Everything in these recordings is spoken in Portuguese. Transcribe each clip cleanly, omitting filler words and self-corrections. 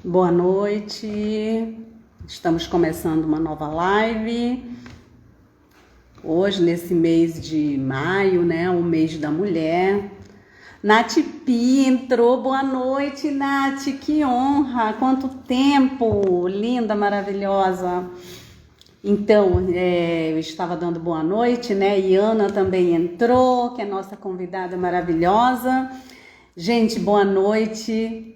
Boa noite, estamos começando uma nova live, hoje nesse mês de maio, né, o mês da mulher. Nath Pi entrou, boa noite Nath, que honra, quanto tempo, linda, maravilhosa. Então, eu estava dando boa noite, né, e Ana também entrou, que é nossa convidada maravilhosa. Gente, boa noite.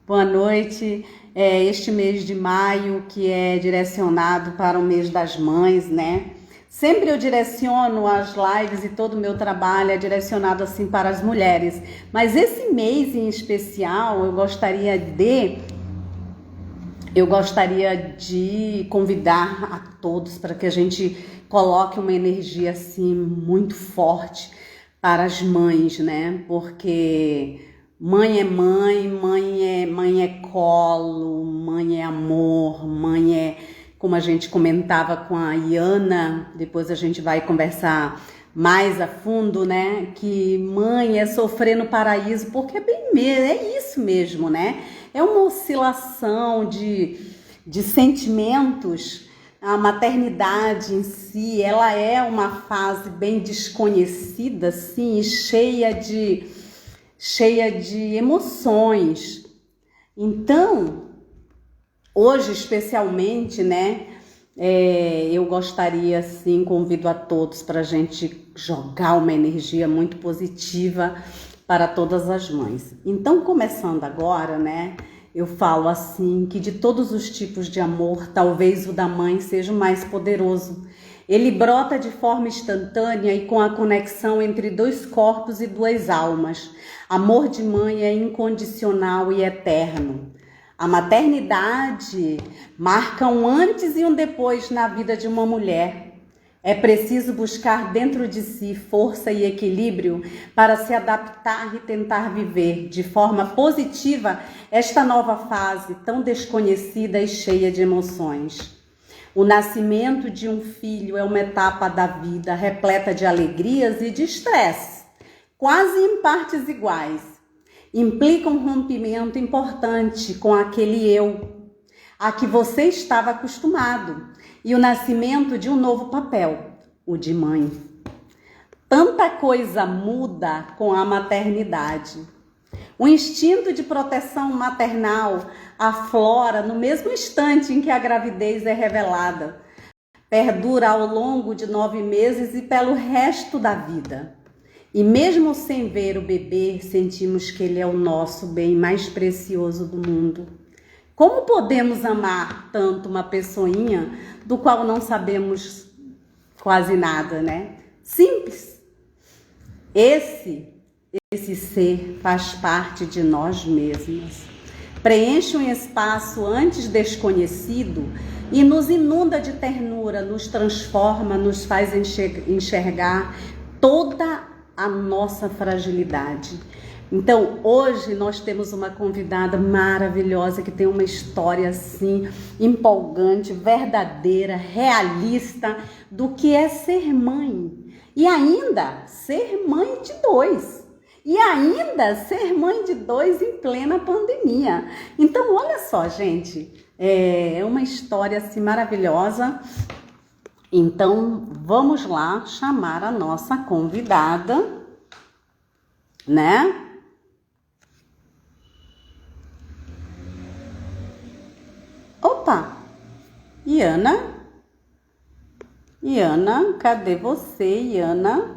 Boa noite. Este mês de maio que é direcionado para o mês das mães, né? Sempre eu direciono as lives e todo o meu trabalho é direcionado assim para as mulheres. Mas esse mês em especial eu gostaria de convidar a todos para que a gente coloque uma energia assim muito forte para as mães, né? Porque mãe é mãe, mãe é colo, mãe é amor, mãe é, como a gente comentava com a Iana, depois a gente vai conversar mais a fundo, né? Que mãe é sofrer no paraíso, porque é isso mesmo, né? É uma oscilação de sentimentos. A maternidade em si, ela é uma fase bem desconhecida, sim, e cheia de emoções. Então, hoje especialmente, né, eu gostaria, assim, convido a todos para a gente jogar uma energia muito positiva para todas as mães. Então, começando agora, né, eu falo assim, que de todos os tipos de amor, talvez o da mãe seja o mais poderoso. Ele brota de forma instantânea e com a conexão entre dois corpos e duas almas. Amor de mãe é incondicional e eterno. A maternidade marca um antes e um depois na vida de uma mulher. É preciso buscar dentro de si força e equilíbrio para se adaptar e tentar viver de forma positiva esta nova fase tão desconhecida e cheia de emoções. O nascimento de um filho é uma etapa da vida repleta de alegrias e de estresse, quase em partes iguais. Implica um rompimento importante com aquele eu a que você estava acostumado e o nascimento de um novo papel, o de mãe. Tanta coisa muda com a maternidade. O instinto de proteção maternal aflora no mesmo instante em que a gravidez é revelada. Perdura ao longo de 9 meses e pelo resto da vida. E mesmo sem ver o bebê, sentimos que ele é o nosso bem mais precioso do mundo. Como podemos amar tanto uma pessoinha do qual não sabemos quase nada, né? Simples. Esse ser faz parte de nós mesmos. Preenche um espaço antes desconhecido e nos inunda de ternura, nos transforma, nos faz enxergar toda a nossa fragilidade. Então, hoje nós temos uma convidada maravilhosa que tem uma história assim empolgante, verdadeira, realista do que é ser mãe. E ainda ser mãe de 2. E ainda ser mãe de 2 em plena pandemia. Então, olha só, gente, é uma história assim maravilhosa. Então, vamos lá chamar a nossa convidada, né? Opa! Iana, cadê você, Iana?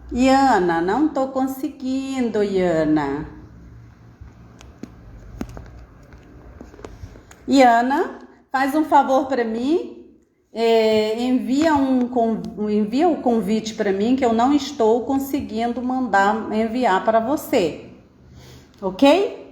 Iana, não tô conseguindo, Iana. Iana, faz um favor para mim, envia o convite para mim que eu não estou conseguindo enviar para você, ok?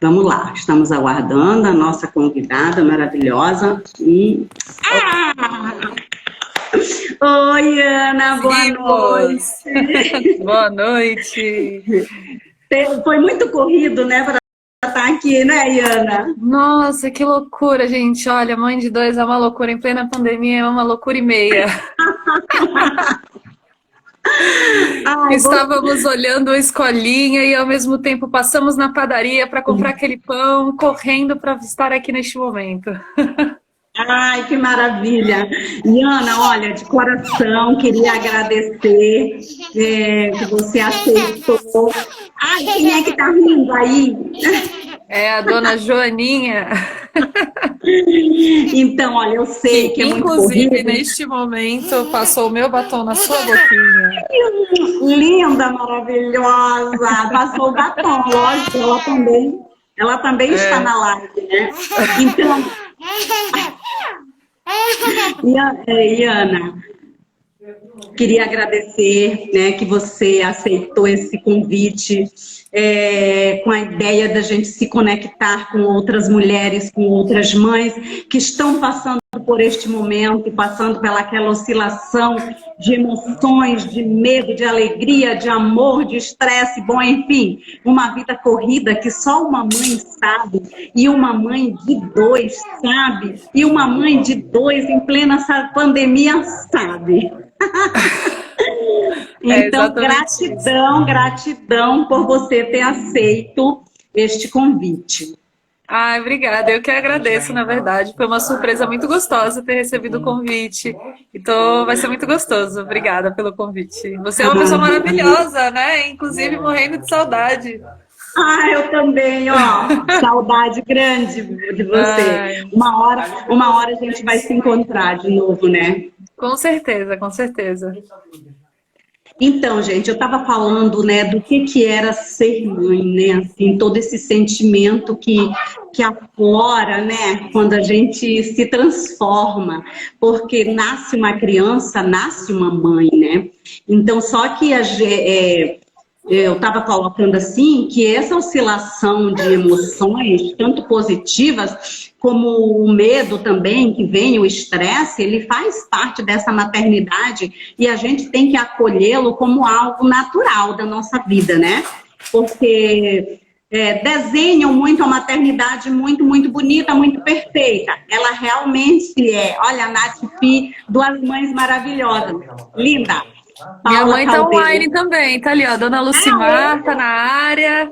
Vamos lá, estamos aguardando a nossa convidada maravilhosa e... Oi, Ana, boa Vimos! noite. Boa noite! Foi muito corrido, né, para estar aqui, né, Ana? Nossa, que loucura, gente! Olha, mãe de dois é uma loucura, em plena pandemia é uma loucura e meia. Ai, Estávamos olhando a escolinha e ao mesmo tempo passamos na padaria para comprar aquele pão, correndo para estar aqui neste momento. ai, que maravilha. E Ana, olha, de coração, queria agradecer que você aceitou. Ai, quem é que tá rindo aí? É a dona Joaninha, Então, olha, eu sei que que é muito inclusive corrido. neste momento passou o meu batom na sua boquinha. Linda, maravilhosa. Passou o batom, lógico, ela também está É. na live, né? Então, Iana, queria agradecer, né, que você aceitou esse convite, com a ideia da gente se conectar com outras mulheres, com outras mães que estão passando por este momento, passando pelaquela oscilação de emoções, de medo, de alegria, de amor, de estresse, bom, enfim, uma vida corrida que só uma mãe sabe, e uma mãe de dois sabe, e uma mãe de dois em plena pandemia sabe. É Então, exatamente isso. gratidão, gratidão por você ter aceito este convite. Ai, obrigada. Eu que agradeço, na verdade. Foi uma surpresa muito gostosa ter recebido o convite. Então, vai ser muito gostoso. Obrigada pelo convite. Você é uma pessoa maravilhosa, né? Inclusive, morrendo de saudade. Eu também, ó, saudade grande de você. Ai, Uma hora a gente vai se encontrar de novo, né? com certeza, com certeza. Então, gente, eu estava falando, né, do que era ser mãe, né, assim, todo esse sentimento que aflora, né, quando a gente se transforma, porque nasce uma criança, nasce uma mãe, né? Então, só que eu estava colocando assim que essa oscilação de emoções, tanto positivas como o medo também que vem, o estresse, ele faz parte dessa maternidade e a gente tem que acolhê-lo como algo natural da nossa vida, né? Porque desenham muito a maternidade muito, muito bonita, muito perfeita. Ela realmente é. Olha, a Nath Pi, duas mães maravilhosas. Linda. Minha Paula mãe tá Caldeira. online também, tá ali, ó. Dona Lucimar tá na área.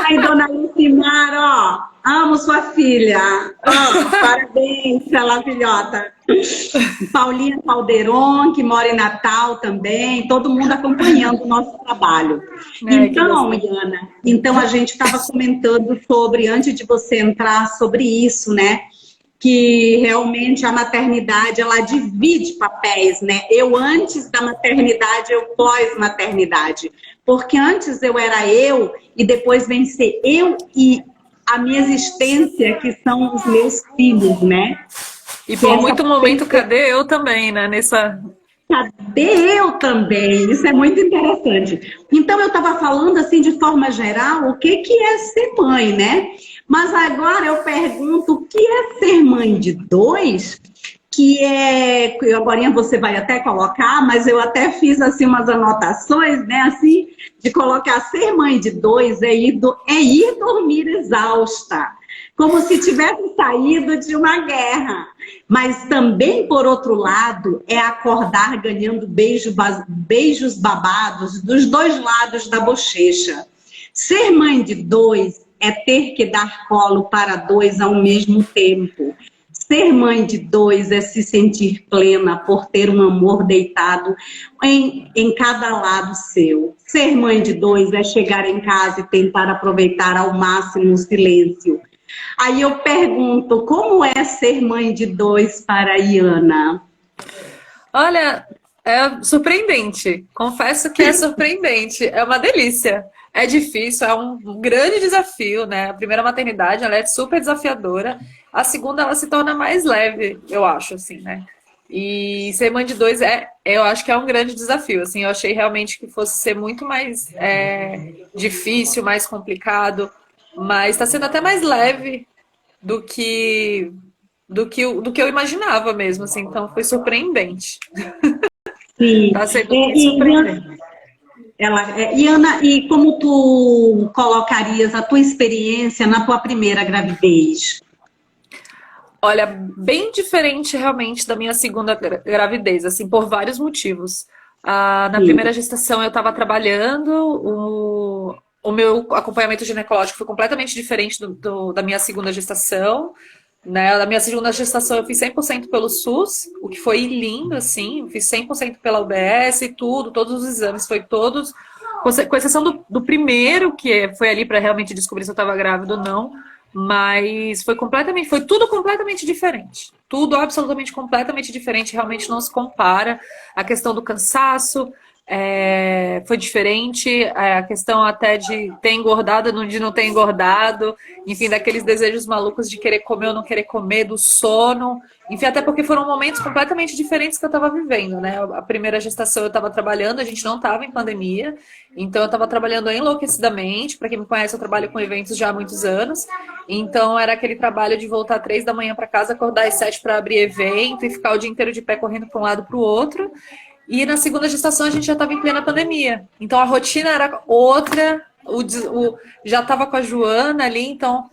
Ai, dona Lucimar, ó, amo sua filha. Ó, parabéns pela filhota. Paulinha Calderon, que mora em Natal também, todo mundo acompanhando o nosso trabalho. Ai, que Então, gostoso. Iana, então a gente estava comentando sobre, antes de você entrar, sobre isso, né? Que realmente a maternidade, ela divide papéis, né? Eu antes da maternidade, eu pós-maternidade. Porque antes eu era eu e depois vem ser eu e a minha existência, que são os meus filhos, né? E Que é por essa muito momento, perspectiva. cadê eu também, né? Nessa. Cadê eu também? Isso é muito interessante. Então, eu estava falando, assim, de forma geral, o que é ser mãe, né? Mas agora eu pergunto, o que é ser mãe de dois? Que é, agora você vai até colocar, mas eu até fiz, assim, umas anotações, né? Assim, de colocar ser mãe de dois é ir dormir exausta, como se tivesse saído de uma guerra. Mas também, por outro lado, é acordar ganhando beijos babados dos dois lados da bochecha. Ser mãe de dois é ter que dar colo para dois ao mesmo tempo. Ser mãe de dois é se sentir plena por ter um amor deitado em cada lado seu. Ser mãe de dois é chegar em casa e tentar aproveitar ao máximo o silêncio. Aí eu pergunto, como é ser mãe de dois para a Iana? Olha, é surpreendente. Confesso que é surpreendente. É uma delícia. É difícil, é um grande desafio, né? A primeira maternidade, ela é super desafiadora. A segunda, ela se torna mais leve, eu acho, assim, né? E ser mãe de dois eu acho que é um grande desafio. Assim, eu achei realmente que fosse ser muito mais difícil, mais complicado, mas está sendo até mais leve do que do que eu imaginava mesmo, assim. Então foi surpreendente. Sim. Tá sendo muito surpreendente. E Ana, e como tu colocarias a tua experiência na tua primeira gravidez? Olha, bem diferente realmente da minha segunda gravidez, assim, por vários motivos. Na Sim. primeira gestação eu estava trabalhando, o meu acompanhamento ginecológico foi completamente diferente da minha segunda gestação, né? Da minha segunda gestação eu fiz 100% pelo SUS, o que foi lindo, assim, eu fiz 100% pela UBS e tudo, todos os exames, foi todos, com exceção do primeiro, que foi ali para realmente descobrir se eu estava grávida ou não, mas foi tudo completamente diferente. Tudo absolutamente completamente diferente, realmente não se compara. A questão do cansaço foi diferente, a questão até de ter engordado, de não ter engordado, enfim, daqueles desejos malucos de querer comer ou não querer comer, do sono, enfim, até porque foram momentos completamente diferentes que eu estava vivendo, né? A primeira gestação eu estava trabalhando, a gente não estava em pandemia, então eu estava trabalhando enlouquecidamente. Para quem me conhece, eu trabalho com eventos já há muitos anos. Então era aquele trabalho de voltar às 3 da manhã para casa, acordar às 7 para abrir evento e ficar o dia inteiro de pé correndo para um lado para o outro. E na segunda gestação a gente já estava em plena pandemia. Então a rotina era outra, já estava com a Joana ali, então.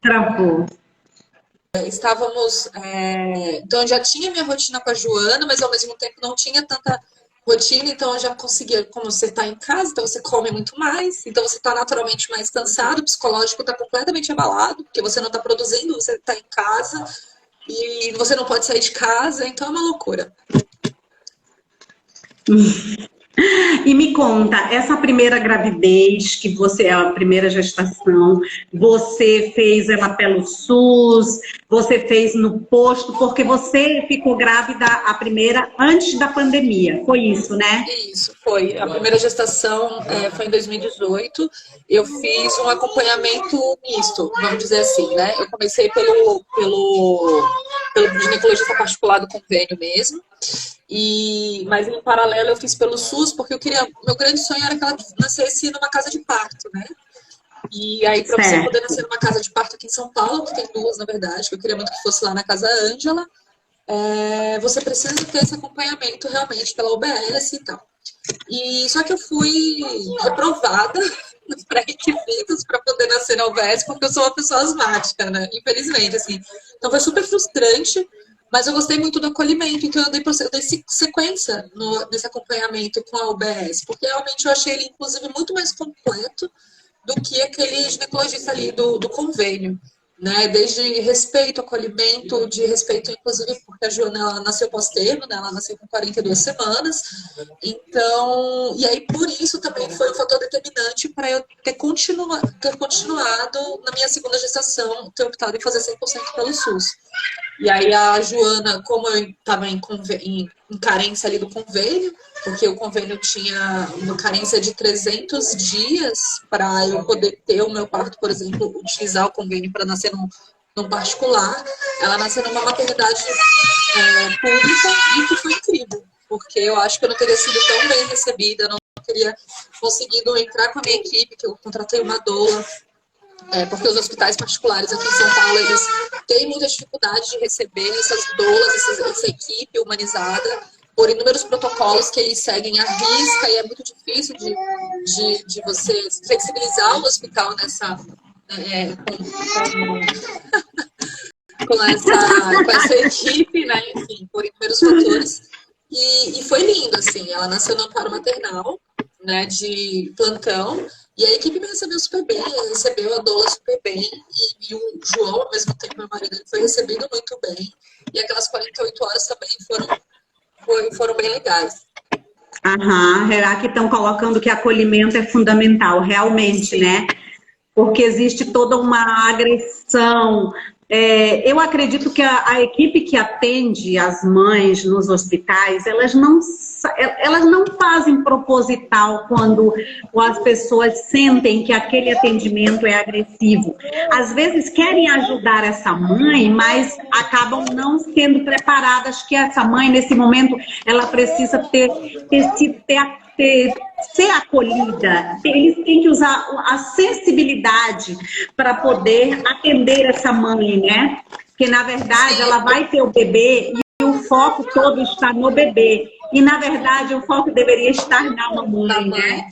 Travou. Estávamos. Então eu já tinha minha rotina com a Joana, mas ao mesmo tempo não tinha tanta rotina, então eu já conseguia, como você está em casa, então você come muito mais, então você está naturalmente mais cansado, o psicológico está completamente abalado, porque você não está produzindo, você está em casa e você não pode sair de casa, então é uma loucura. E me conta, essa primeira gravidez, que você é a primeira gestação, você fez ela pelo SUS, você fez no posto, porque você ficou grávida a primeira antes da pandemia, foi isso, né? Isso, foi. A primeira gestação foi em 2018. Eu fiz um acompanhamento misto, vamos dizer assim, né? Eu comecei pelo ginecologista particular do convênio mesmo. Mas em paralelo eu fiz pelo SUS, porque meu grande sonho era que ela nascesse numa casa de parto, né? E aí, para você poder nascer numa casa de parto aqui em São Paulo, que tem duas, na verdade, que eu queria muito que fosse lá na Casa Ângela, você precisa ter esse acompanhamento realmente pela UBS e tal. Só que eu fui reprovada nos pré-requisitos para poder nascer na UBS, porque eu sou uma pessoa asmática, né? Infelizmente, assim. Então foi super frustrante, mas eu gostei muito do acolhimento, então eu dei sequência nesse acompanhamento com a UBS, porque realmente eu achei ele, inclusive, muito mais completo do que aquele ginecologista ali do convênio, né? Desde respeito, acolhimento, de respeito, inclusive, porque a Joana ela nasceu pós-termo, né? Ela nasceu com 42 semanas. Então, e aí por isso também foi um fator determinante para eu ter continuado na minha segunda gestação, ter optado em fazer 100% pelo SUS. E aí a Joana, como eu estava em carência ali do convênio, porque o convênio tinha uma carência de 300 dias para eu poder ter o meu parto, por exemplo, utilizar o convênio para nascer num particular. Ela nasceu numa maternidade pública e que foi incrível, porque eu acho que eu não teria sido tão bem recebida, eu não teria conseguido entrar com a minha equipe, que eu contratei uma doula, porque os hospitais particulares aqui em São Paulo, eles têm muita dificuldade de receber essas doulas, essa equipe humanizada, por inúmeros protocolos que eles seguem à risca, e é muito difícil de você flexibilizar o hospital nessa... com essa equipe, né? Enfim, por inúmeros fatores. E foi lindo, assim. Ela nasceu no amparo maternal, né? De plantão. E a equipe me recebeu super bem, recebeu a doula super bem. E o João, ao mesmo tempo, meu marido, ele foi recebido muito bem. E aquelas 48 horas também foram bem legais. Aqui estão colocando que acolhimento é fundamental, realmente, sim, né? Porque existe toda uma agressão. Eu acredito que a equipe que atende as mães nos hospitais, elas não fazem proposital quando as pessoas sentem que aquele atendimento é agressivo. Às vezes querem ajudar essa mãe, mas acabam não sendo preparadas que essa mãe, nesse momento, ela precisa ter ser acolhida, eles têm que usar a sensibilidade para poder atender essa mãe, né? Porque, na verdade, ela vai ter o bebê e o foco todo está no bebê. E, na verdade, o foco deveria estar na Da mamãe, mãe. né?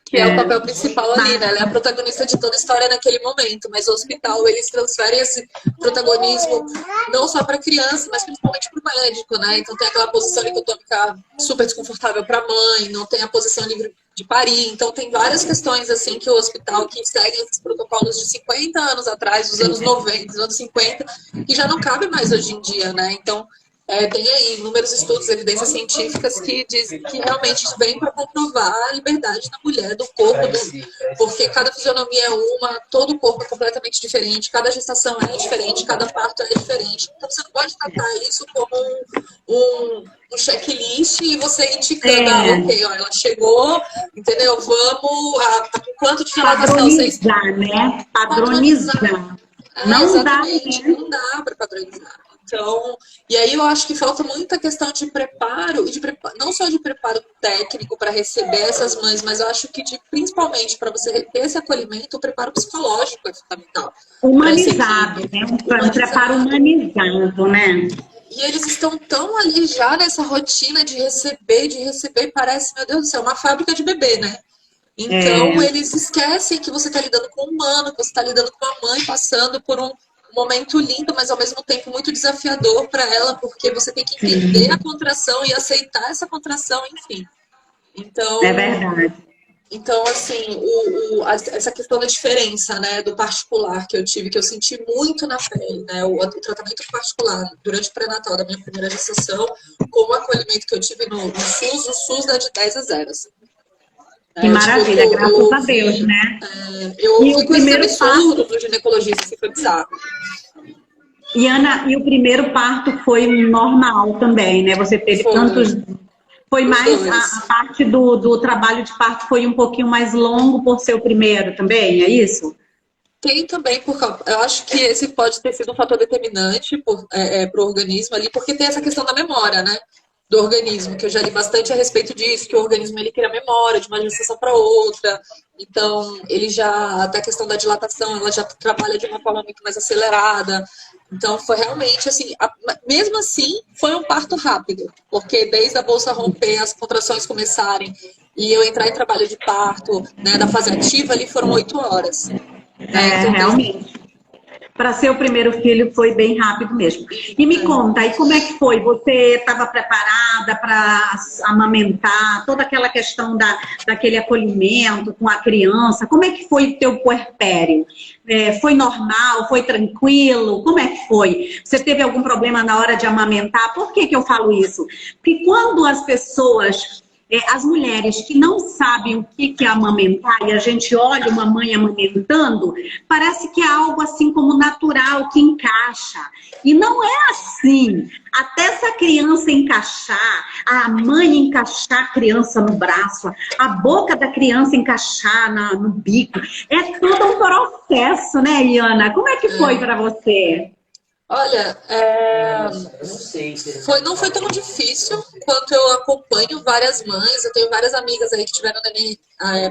Que é o papel principal ali, Mas, né? Ela é a protagonista de toda a história naquele momento, mas o hospital, eles transferem esse protagonismo não só para a criança, mas principalmente para o médico, né? Então tem aquela posição licotômica super desconfortável para a mãe, não tem a posição livre de parir, então tem várias questões assim que o hospital que segue esses protocolos de 50 anos atrás, dos anos 90, dos anos 50, que já não cabe mais hoje em dia, né? Então tem aí inúmeros estudos, evidências científicas que dizem que realmente vem para comprovar a liberdade da mulher, do corpo, porque cada fisionomia é uma, todo o corpo é completamente diferente, cada gestação é diferente, cada parto é diferente. Então você não pode tratar isso como um checklist e você indicando, ok, ó, ela chegou, entendeu? Vamos, tá com quanto de dilatação? padronizar, né? Padronizar. Não Exatamente, dá, né? não dá para padronizar. Então, e aí eu acho que falta muita questão de preparo, e não só de preparo técnico para receber essas mães, mas eu acho que principalmente para você ter esse acolhimento, o preparo psicológico é fundamental. Humanizado, né? Um preparo humanizado, né? E eles estão tão ali já nessa rotina de receber, parece, meu Deus do céu, uma fábrica de bebê, né? Então, eles esquecem que você está lidando com um humano, que você está lidando com uma mãe passando por um momento lindo, mas ao mesmo tempo muito desafiador para ela, porque você tem que entender a contração e aceitar essa contração, enfim. Então, é verdade. Então, assim, essa questão da diferença, né, do particular que eu tive, que eu senti muito na pele, né, o tratamento particular durante o pré-natal da minha primeira gestação, com o acolhimento que eu tive no SUS, o SUS dá de 10 a 0, assim. Que maravilha, graças a Deus, né? Eu ouvi coisas absurdas do ginecologista, assim, foi bizarro. E Ana, e o primeiro parto foi normal também, né? Você teve tantos... Foi mais, a parte do trabalho de parto foi um pouquinho mais longo por ser o primeiro também, é isso? Tem também, eu acho que esse pode ter sido um fator determinante para o organismo ali, porque tem essa questão da memória, né? Do organismo, que eu já li bastante a respeito disso, que o organismo ele cria memória de uma gestação para outra, então ele já, até a questão da dilatação, ela já trabalha de uma forma muito mais acelerada, então foi realmente assim, mesmo assim foi um parto rápido, porque desde a bolsa romper, as contrações começarem, e eu entrar em trabalho de parto, né, da fase ativa ali foram 8 horas. Né? Então, realmente. Para ser o primeiro filho foi bem rápido mesmo. E me conta, aí como é que foi? Você estava preparada para amamentar? Toda aquela questão daquele acolhimento com a criança. Como é que foi o teu puerpério? Foi normal? Foi tranquilo? Como é que foi? Você teve algum problema na hora de amamentar? Por que eu falo isso? Porque quando as pessoas... as mulheres que não sabem o que é amamentar e a gente olha uma mãe amamentando, parece que é algo assim como natural, que encaixa. E não é assim. Até essa criança encaixar, a mãe encaixar a criança no braço, a boca da criança encaixar no bico, é todo um processo, né, Iana? Como é que foi para você? Olha, não foi tão difícil quanto eu acompanho várias mães. Eu tenho várias amigas aí que tiveram neném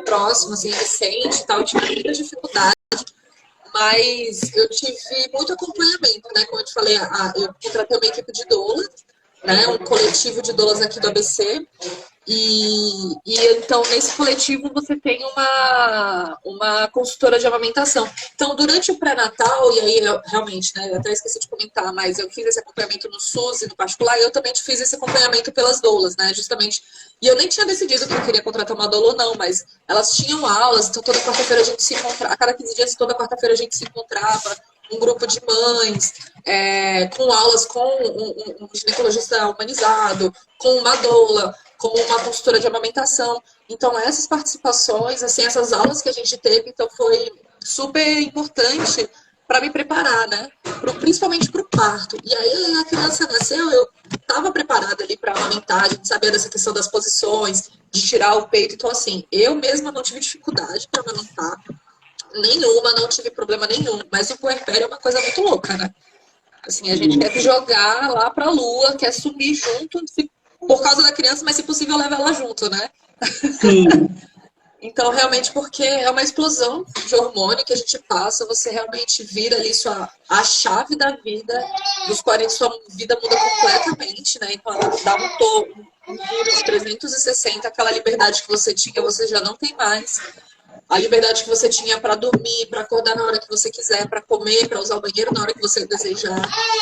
próximo, assim, recente e tal, e tiveram muita dificuldade. Mas eu tive muito acompanhamento, né? Como eu te falei, eu contratei uma equipe de doula, né? Um coletivo de doulas aqui do ABC. E então, nesse coletivo, você tem uma consultora de amamentação. Então, durante o pré-natal, e aí, realmente, né, eu até esqueci de comentar, mas eu fiz esse acompanhamento no SUS e no particular, e eu também fiz esse acompanhamento pelas doulas, né, justamente. E eu nem tinha decidido que eu queria contratar uma doula ou não, mas elas tinham aulas, então toda quarta-feira a gente se encontrava, a cada 15 dias, toda quarta-feira a gente se encontrava, um grupo de mães, com aulas com um ginecologista humanizado, com uma doula, com uma consultora de amamentação. Então, essas participações, assim, essas aulas que a gente teve, então foi super importante para me preparar, né? Principalmente para o parto. E aí a criança nasceu, eu estava preparada ali para amamentar, a gente sabia dessa questão das posições, de tirar o peito. Então, assim, eu mesma não tive dificuldade para amamentar. Nenhuma, não tive problema nenhum. Mas o puerpério é uma coisa muito louca, né? Assim, a gente quer jogar lá para a lua, quer sumir junto, por causa da criança, mas se possível leva ela junto, né? Sim. Então, realmente, porque é uma explosão de hormônio que a gente passa, você realmente vira ali a chave da vida, dos 40 sua vida muda completamente, né? Então, ela dá um giro de 360, aquela liberdade que você tinha, você já não tem mais. A liberdade que você tinha para dormir, para acordar na hora que você quiser, para comer, para usar o banheiro na hora que você desejar.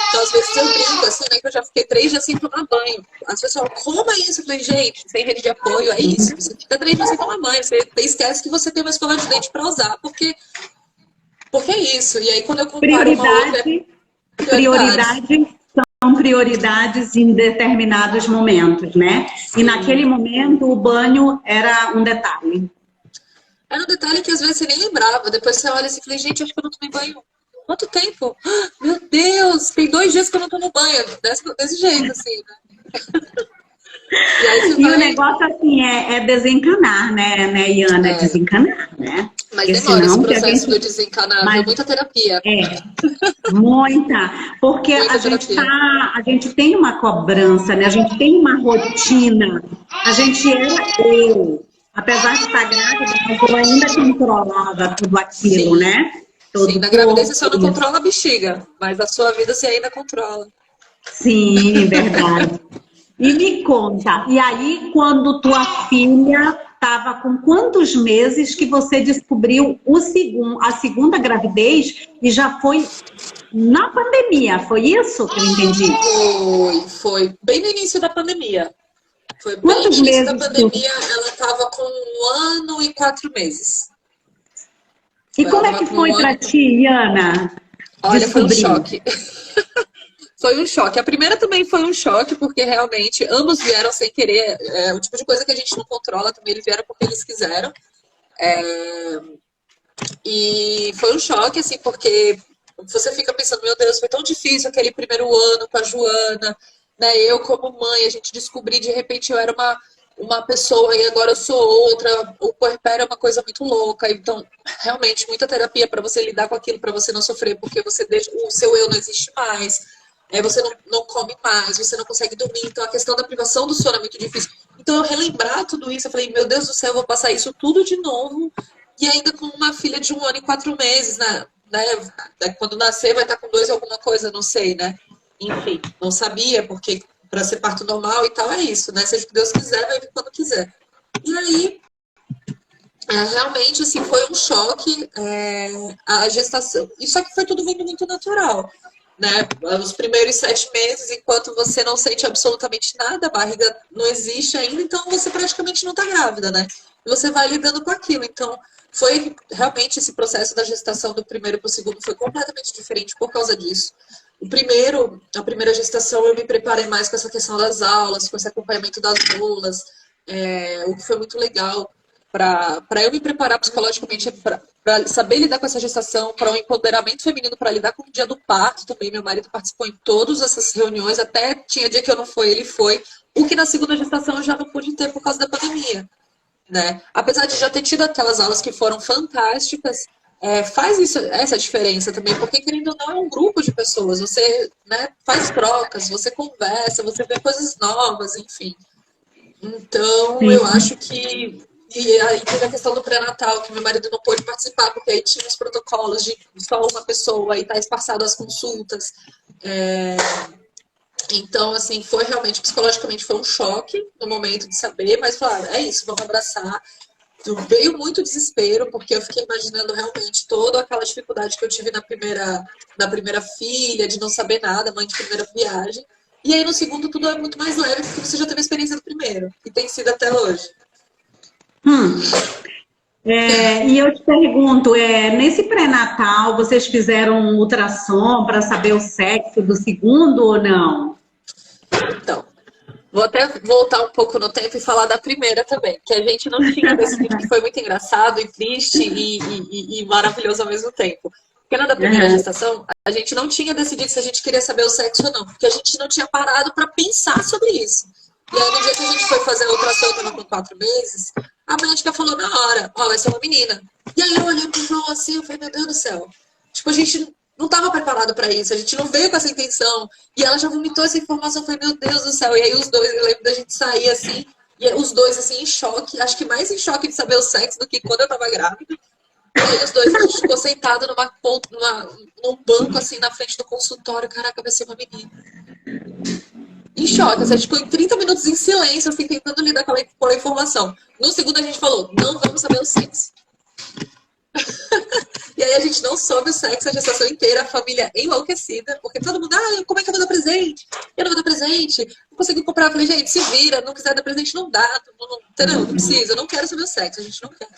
Então, às vezes eu brinco, assim, né, que eu já fiquei 3 dias sem tomar banho. As pessoas falam, como é isso? Eu falei, gente, sem rede de apoio, é isso. Você fica 3 dias sem tomar banho, você esquece que você tem uma escova de dente para usar, porque é isso. E aí, quando eu comparo uma outra, é prioridade. Prioridade são prioridades em determinados momentos, né? E naquele momento o banho era um detalhe. Era um detalhe que às vezes você nem lembrava. Depois você olha assim e fala, gente, acho que eu não tomei banho. Quanto tempo? Ah, meu Deus, tem 2 dias que eu não tomo banho. Desse jeito, assim, né? E aí você E vai... o negócio, assim, é desencanar, né, Iana? É, Desencanar, né? mas Porque demora esse senão que a processo do gente... desencanar, viu? Mas, Muita terapia. muita. Porque Muita terapia. a gente tem uma cobrança, né? A gente tem uma rotina. A gente era eu. Apesar de estar grávida, mas eu ainda controlava tudo aquilo, Sim, né? sim. Todo Na o gravidez você corpo, só não isso. controla a bexiga, mas a sua vida você ainda controla. Sim, verdade. E me conta, e aí quando tua filha estava com quantos meses que você descobriu a segunda gravidez e já foi na pandemia, foi isso que eu entendi? Foi bem no início da pandemia. Foi bem no Quantos início da meses tu... pandemia, ela estava com 1 ano e 4 meses. E Ela como é estava que com foi 1 ano para e... ti, Ana, Olha, foi um descobrir? choque. Foi um choque. A primeira também foi um choque, porque realmente ambos vieram sem querer. É, o tipo de coisa que a gente não controla também, eles vieram porque eles quiseram. E foi um choque, assim, porque você fica pensando, meu Deus, foi tão difícil aquele primeiro ano com a Joana, né? Eu, como mãe, a gente descobri, de repente, eu era uma pessoa e agora eu sou outra. O puerpério é uma coisa muito louca. Então, realmente, muita terapia para você lidar com aquilo, para você não sofrer, porque você deixa, o seu eu não existe mais. Você não come mais, você não consegue dormir. Então, a questão da privação do sono é muito difícil. Então, eu relembrar tudo isso, eu falei, meu Deus do céu, eu vou passar isso tudo de novo. E ainda com uma filha de 1 ano e 4 meses, né? Quando nascer vai estar com 2 alguma coisa, não sei, né? Enfim, não sabia, porque para ser parto normal e tal é isso, né? Seja o que Deus quiser, vai vir quando quiser. E aí, realmente, assim, foi um choque a gestação. E só que foi tudo vindo muito natural, né? Os primeiros 7 meses, enquanto você não sente absolutamente nada, a barriga não existe ainda, então você praticamente não está grávida, né? E você vai lidando com aquilo. Então, foi realmente esse processo da gestação do primeiro para o segundo foi completamente diferente por causa disso. A primeira gestação eu me preparei mais com essa questão das aulas, com esse acompanhamento das doulas, o que foi muito legal para eu me preparar psicologicamente para saber lidar com essa gestação, para um empoderamento feminino, para lidar com o dia do parto também. Meu marido participou em todas essas reuniões, até tinha dia que eu não fui, ele foi. O que na segunda gestação eu já não pude ter por causa da pandemia, né? Apesar de já ter tido aquelas aulas que foram fantásticas, faz essa diferença também, porque querendo ou não é um grupo de pessoas, você, né, faz trocas, você conversa, você vê coisas novas, enfim. Então, eu Sim. acho que. E aí teve a questão do pré-natal, que meu marido não pôde participar, porque aí tinha os protocolos de só uma pessoa e tá espaçado as consultas. É, Então, assim, foi realmente, psicologicamente, foi um choque no momento de saber, mas claro, é isso, vamos abraçar. Veio muito desespero, porque eu fiquei imaginando realmente toda aquela dificuldade que eu tive na primeira filha, de não saber nada, mãe de primeira viagem. E aí no segundo tudo é muito mais leve, porque você já teve a experiência do primeiro, e tem sido até hoje. Hum. E eu te pergunto, nesse pré-natal, vocês fizeram um ultrassom para saber o sexo do segundo ou não? Então, vou até voltar um pouco no tempo e falar da primeira também, que a gente não tinha decidido, que foi muito engraçado e triste e maravilhoso ao mesmo tempo. Porque na da primeira Uhum. gestação, a gente não tinha decidido se a gente queria saber o sexo ou não, porque a gente não tinha parado para pensar sobre isso. E aí, no dia que a gente foi fazer a ultrassom, eu tava com 4 meses, a médica falou na hora, ó, vai ser uma menina. E aí eu olhei pro João assim, eu falei, meu Deus do céu. Tipo, a gente não estava preparado para isso, a gente não veio com essa intenção. E ela já vomitou essa informação, eu falei, meu Deus do céu. E aí os dois, eu lembro da gente sair assim, E os dois, assim, em choque. Acho que mais em choque de saber o sexo do que quando eu tava grávida. E aí os dois, a gente ficou sentado num banco, assim, na frente do consultório. Caraca, vai ser uma menina. Em choque. Assim, a gente ficou em 30 minutos em silêncio, assim, tentando lidar com a informação. No segundo, a gente falou, não vamos saber o sexo. E aí a gente não soube o sexo a gestação inteira, a família enlouquecida, porque todo mundo, como é que eu vou dar presente? Eu não vou dar presente, não consegui comprar. Eu falei, gente, se vira, não quiser dar presente, não dá, entendeu? Não precisa, eu não quero saber o sexo, a gente não quer.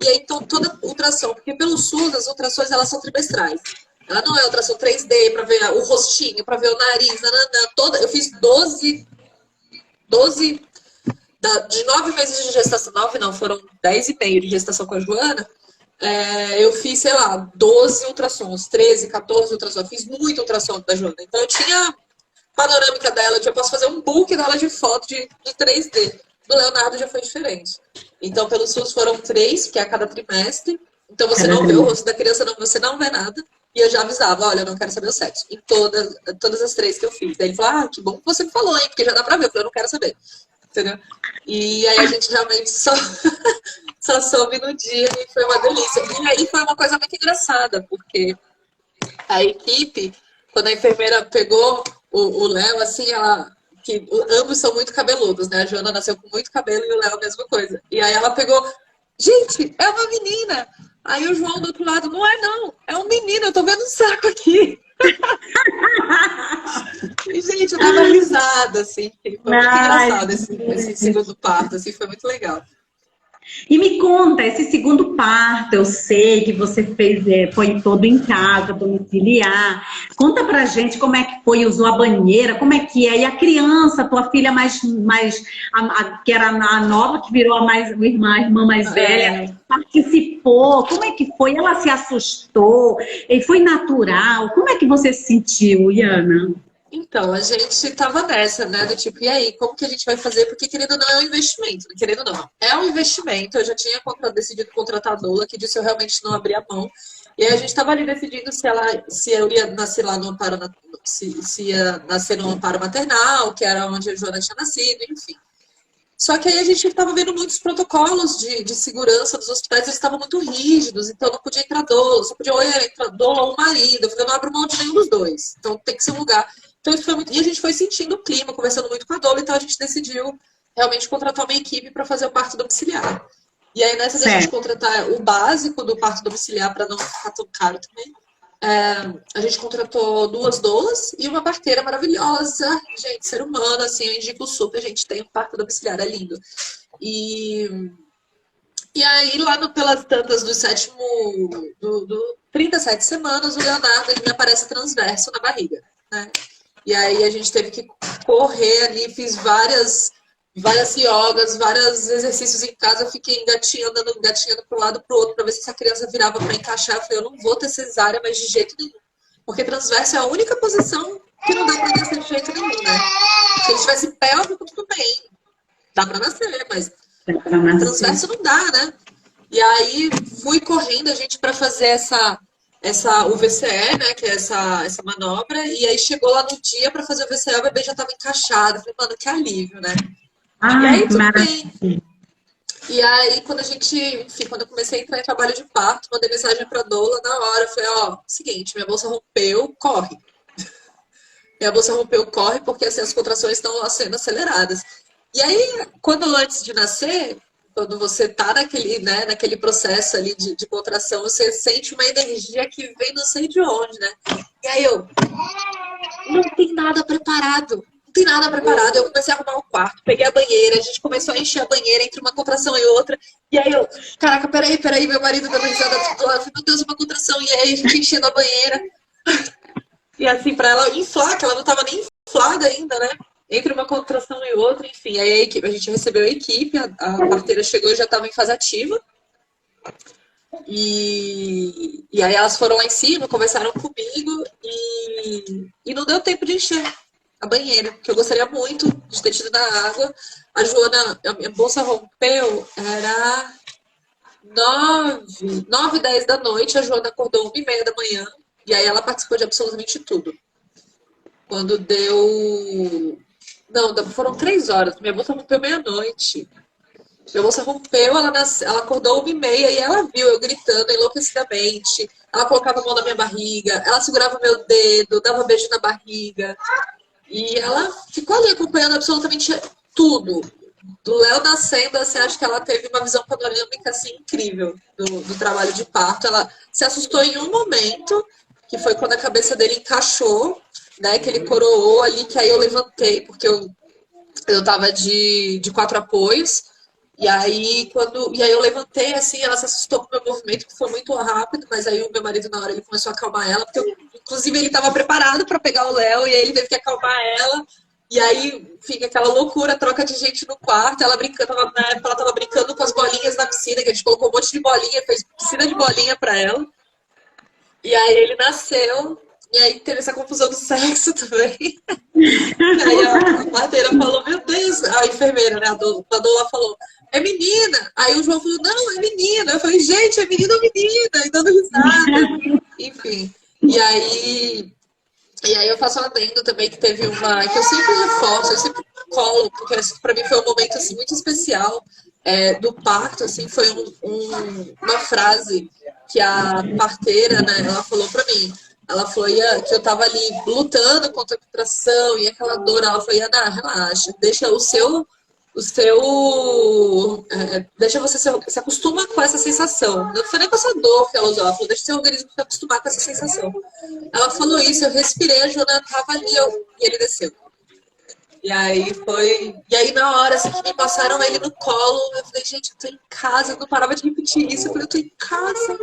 E aí, então, toda ultrassom, porque pelo SUS, as ultrassons, elas são trimestrais. Ela não é ultrassom 3D para ver o rostinho, para ver o nariz, nananã, eu fiz 12 de 9 meses de gestação, 9 não, foram 10 e meio de gestação com a Joana. Eu fiz, sei lá, 12 ultrassons, 13, 14 ultrassons. Eu fiz muito ultrassom da Joana. Então eu tinha panorâmica dela, eu posso fazer um book dela de foto de 3D. Do Leonardo já foi diferente. Então, pelo SUS foram 3, que é a cada trimestre. Então você não vê o rosto da criança, você não vê nada. E eu já avisava, olha, eu não quero saber o sexo. Em todas as 3 que eu fiz. Daí ele falou, que bom que você me falou, hein? Porque já dá pra ver. Eu falei, eu não quero saber. Entendeu? E aí a gente realmente só soube no dia e foi uma delícia. E aí foi uma coisa muito engraçada, porque a equipe, quando a enfermeira pegou o Léo, assim, ambos são muito cabeludos, né? A Joana nasceu com muito cabelo e o Léo a mesma coisa. E aí ela pegou, gente, é uma menina! Aí o João do outro lado, não, é um menino, eu tô vendo um saco aqui. E, gente, eu dava risada, assim. Foi muito engraçado esse segundo parto, assim, foi muito legal. E me conta, esse segundo parto, eu sei que você fez, foi todo em casa, domiciliar. Conta pra gente como é que foi, usou a banheira, como é que é. E a criança, tua filha que era a nova, que virou a irmã mais velha, participou. Como é que foi? Ela se assustou? E foi natural? Como é que você se sentiu, Iana? Então, a gente tava nessa, né? Do tipo, e aí, como que a gente vai fazer? Porque, querendo ou não, é um investimento. Querendo ou não, é um investimento. Eu já tinha decidido contratar a doula, que disse eu realmente não abrir a mão. E aí a gente tava ali decidindo se eu ia nascer lá no amparo, se ia nascer no amparo maternal, que era onde a Joana tinha nascido, enfim. Só que aí a gente estava vendo muitos protocolos de segurança dos hospitais, eles estavam muito rígidos, então não podia entrar doula, só podia entrar doula ou marido. Eu falei, eu não abro mão de nenhum dos dois, então tem que ser um lugar. Então isso foi muito... E a gente foi sentindo o clima, conversando muito com a doula, então a gente decidiu realmente contratar uma equipe para fazer o parto domiciliar. E aí nessa da gente contratar o básico do parto domiciliar para não ficar tão caro também, a gente contratou 2 doulas e uma parteira maravilhosa. Gente, ser humano, assim, eu indico super. A gente tem um parto domiciliar, é lindo. E aí, lá pelas tantas do 37 semanas, o Leonardo ele me aparece transverso na barriga, né? E aí a gente teve que correr ali, fiz várias yogas, vários exercícios em casa, eu fiquei engatinhando para um lado para o outro, para ver se essa criança virava para encaixar. Eu falei, eu não vou ter cesárea, mas de jeito nenhum. Porque transverso é a única posição que não dá para nascer de jeito nenhum, né? Se ele tivesse pélvico, tudo bem. Dá para nascer, mas transverso não dá, né? E aí fui correndo a gente para fazer o VCE, né, que é essa manobra, e aí chegou lá no dia para fazer o VCE, o bebê já estava encaixado. Eu falei, mano, que alívio, né? E aí tudo bem. E aí quando eu comecei a entrar em trabalho de parto, mandei mensagem pra doula na hora, falei, seguinte, minha bolsa rompeu, corre. Minha bolsa rompeu, corre, porque assim, as contrações estão sendo aceleradas. E aí, antes de nascer, quando você tá naquele processo ali de contração, você sente uma energia que vem não sei de onde, né? E aí não tem nada preparado. Eu comecei a arrumar o quarto, peguei a banheira, a gente começou a encher a banheira entre uma contração e outra. E aí caraca, peraí, meu marido dando risada do lado. Meu Deus, uma contração. E aí a gente enchendo a banheira. E assim, pra ela inflar, que ela não tava nem inflada ainda, né? Entre uma contração e outra, enfim. Aí a gente recebeu a equipe, a parteira chegou e já estava em fase ativa. E aí elas foram lá em cima, conversaram comigo e não deu tempo de encher a banheira, que eu gostaria muito de ter tido na água. A Joana, a minha bolsa rompeu, era 9, 10 da noite, a Joana acordou 1h30 da manhã, e aí ela participou de absolutamente tudo. Quando deu Não, foram 3 horas. Minha bolsa rompeu meia-noite. Minha bolsa rompeu, ela acordou 1h30 e ela viu eu gritando enlouquecidamente. Ela colocava a mão na minha barriga, ela segurava meu dedo, dava beijo na barriga. E ela ficou ali acompanhando absolutamente tudo. Do Léo nascendo, assim, acho que ela teve uma visão panorâmica assim, incrível do trabalho de parto. Ela se assustou em um momento, que foi quando a cabeça dele encaixou, né? Que ele coroou ali, que aí eu levantei, porque eu tava de 4 apoios. E aí eu levantei assim, ela se assustou com o meu movimento, que foi muito rápido, mas aí o meu marido na hora ele começou a acalmar ela, porque inclusive ele estava preparado para pegar o Léo, e aí ele teve que acalmar ela. E aí fica aquela loucura, troca de gente no quarto, ela brincando, na época ela tava brincando com as bolinhas na piscina, que a gente colocou um monte de bolinha, fez piscina de bolinha para ela. E aí ele nasceu, e aí teve essa confusão do sexo também. Aí a parteira falou, meu Deus, a enfermeira, né, a doula falou, é menina. Aí o João falou, não, é menina. Eu falei, gente, é menino ou menina? E dando risada. Enfim. E aí eu faço um adendo também que teve uma, que eu sempre reforço, eu sempre colo, porque pra mim foi um momento assim, muito especial do parto, assim, foi uma frase que a parteira, né, ela falou pra mim. Ela falou que eu tava ali lutando contra a contração e aquela dor. Ela falou, Ana, relaxa, deixa deixa você se acostuma com essa sensação. Não foi nem com essa dor que ela usou, ela falou, deixa seu organismo se acostumar com essa sensação. Ela falou isso, eu respirei, a Joana tava ali, e ele desceu. E aí na hora assim, que me passaram ele no colo, eu falei, gente, eu tô em casa, eu não parava de repetir isso, eu falei, eu tô em casa.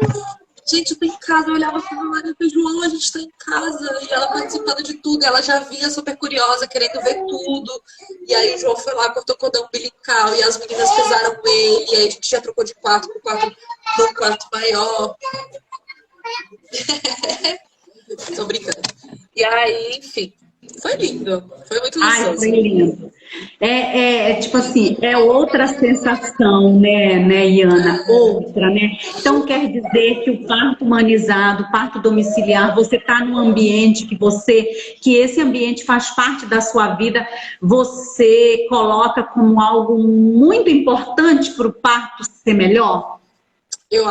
Gente, eu tô em casa, eu olhava pra minha e falei, João, a gente tá em casa. E ela participando de tudo, ela já vinha super curiosa, querendo ver tudo. E aí o João foi lá, cortou o cordão umbilical, e as meninas pesaram ele, e aí a gente já trocou de quarto pro um quarto maior. Tô brincando. E aí, enfim, foi lindo. Foi muito gostoso. Ai, foi lindo. Tipo assim, é outra sensação, né, Iana? Outra, né? Então quer dizer que o parto humanizado, o parto domiciliar, você está num ambiente que esse ambiente faz parte da sua vida, você coloca como algo muito importante para o parto ser melhor? Eu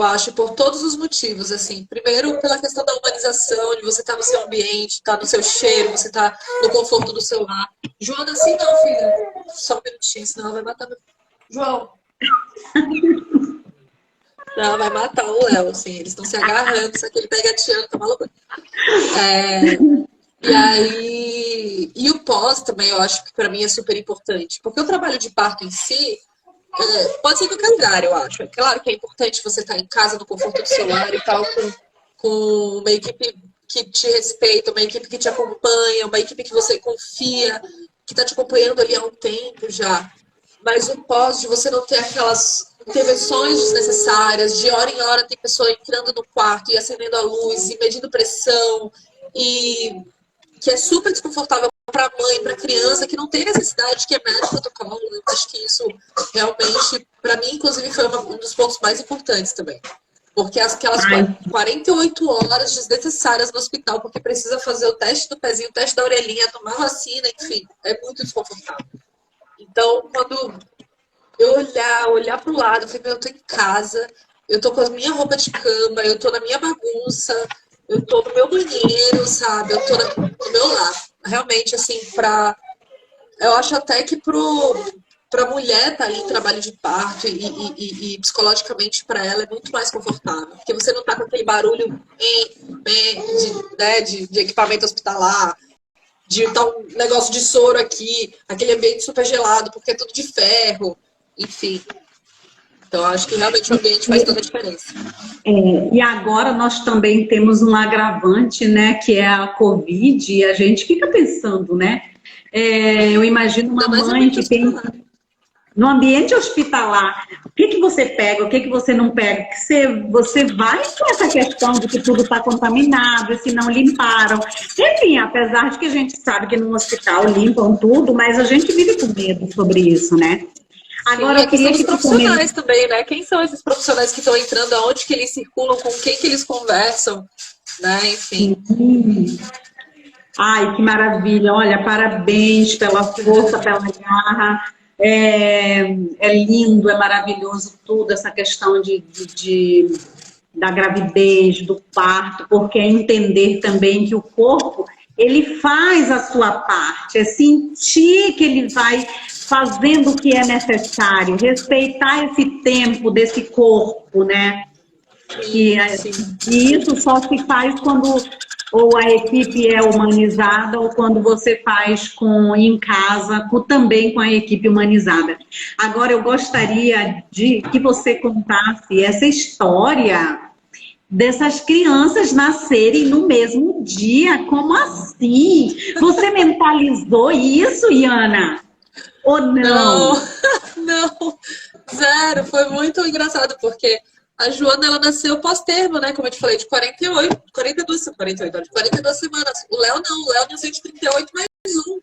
acho por todos os motivos, assim. Primeiro, pela questão da humanização, de você estar no seu ambiente, estar no seu cheiro, você estar no conforto do seu lar. Joana, assim não, filha. Só um minutinho, senão ela vai matar meu... João. Não, ela vai matar o Léo, assim. Eles estão se agarrando, só que ele tá engateando, tá maluco. E aí... E o pós também, eu acho que pra mim é super importante. Porque o trabalho de parto em si... pode ser em qualquer lugar, eu acho. É claro que é importante você estar em casa, no conforto do seu lar e tal, com uma equipe que te respeita, uma equipe que te acompanha, uma equipe que você confia, que está te acompanhando ali há um tempo já. Mas o pós, de você não ter aquelas intervenções desnecessárias, de hora em hora tem pessoa entrando no quarto e acendendo a luz e medindo pressão, e que é super desconfortável para a mãe, para a criança, que não tem necessidade, que é médico protocolo. Eu acho que isso realmente, para mim, inclusive, foi um dos pontos mais importantes também. Porque aquelas 48 horas desnecessárias no hospital, porque precisa fazer o teste do pezinho, o teste da orelhinha, tomar vacina, enfim, é muito desconfortável. Então, quando eu olhar para o lado, eu falei, eu tô em casa, eu tô com a minha roupa de cama, eu tô na minha bagunça, eu tô no meu banheiro, sabe? Eu tô no meu lar. Realmente, assim, eu acho até que pra mulher tá ali em trabalho de parto e psicologicamente pra ela é muito mais confortável. Porque você não tá com aquele barulho de equipamento hospitalar, de tal negócio de soro aqui, aquele ambiente super gelado, porque é tudo de ferro, enfim. Então, eu acho que realmente o ambiente faz toda a diferença. E agora nós também temos um agravante, né, que é a Covid, e a gente fica pensando, né? Eu imagino uma mãe que tem... No ambiente hospitalar, o que você pega, o que você não pega? Você vai com essa questão de que tudo está contaminado, se não limparam. Enfim, apesar de que a gente sabe que no hospital limpam tudo, mas a gente vive com medo sobre isso, né? Agora, eu queria que os profissionais também, né? Quem são esses profissionais que estão entrando, aonde que eles circulam, com quem que eles conversam, né? Enfim. Ai, que maravilha. Olha, parabéns pela força, pela garra. É lindo, é maravilhoso tudo, essa questão da gravidez, do parto, porque é entender também que o corpo, ele faz a sua parte, é sentir que ele vai fazendo o que é necessário, respeitar esse tempo desse corpo, né? Sim, sim. E isso só se faz quando ou a equipe é humanizada ou quando você faz em casa, também com a equipe humanizada. Agora, eu gostaria de que você contasse essa história dessas crianças nascerem no mesmo dia. Como assim? Você mentalizou isso, Iana? Ou não? Não, não, zero. Foi muito engraçado, porque a Joana, ela nasceu pós-termo, né? Como eu te falei, de 48, 48, de 42 semanas. O Léo não, o Léo nasceu de 38 mais um.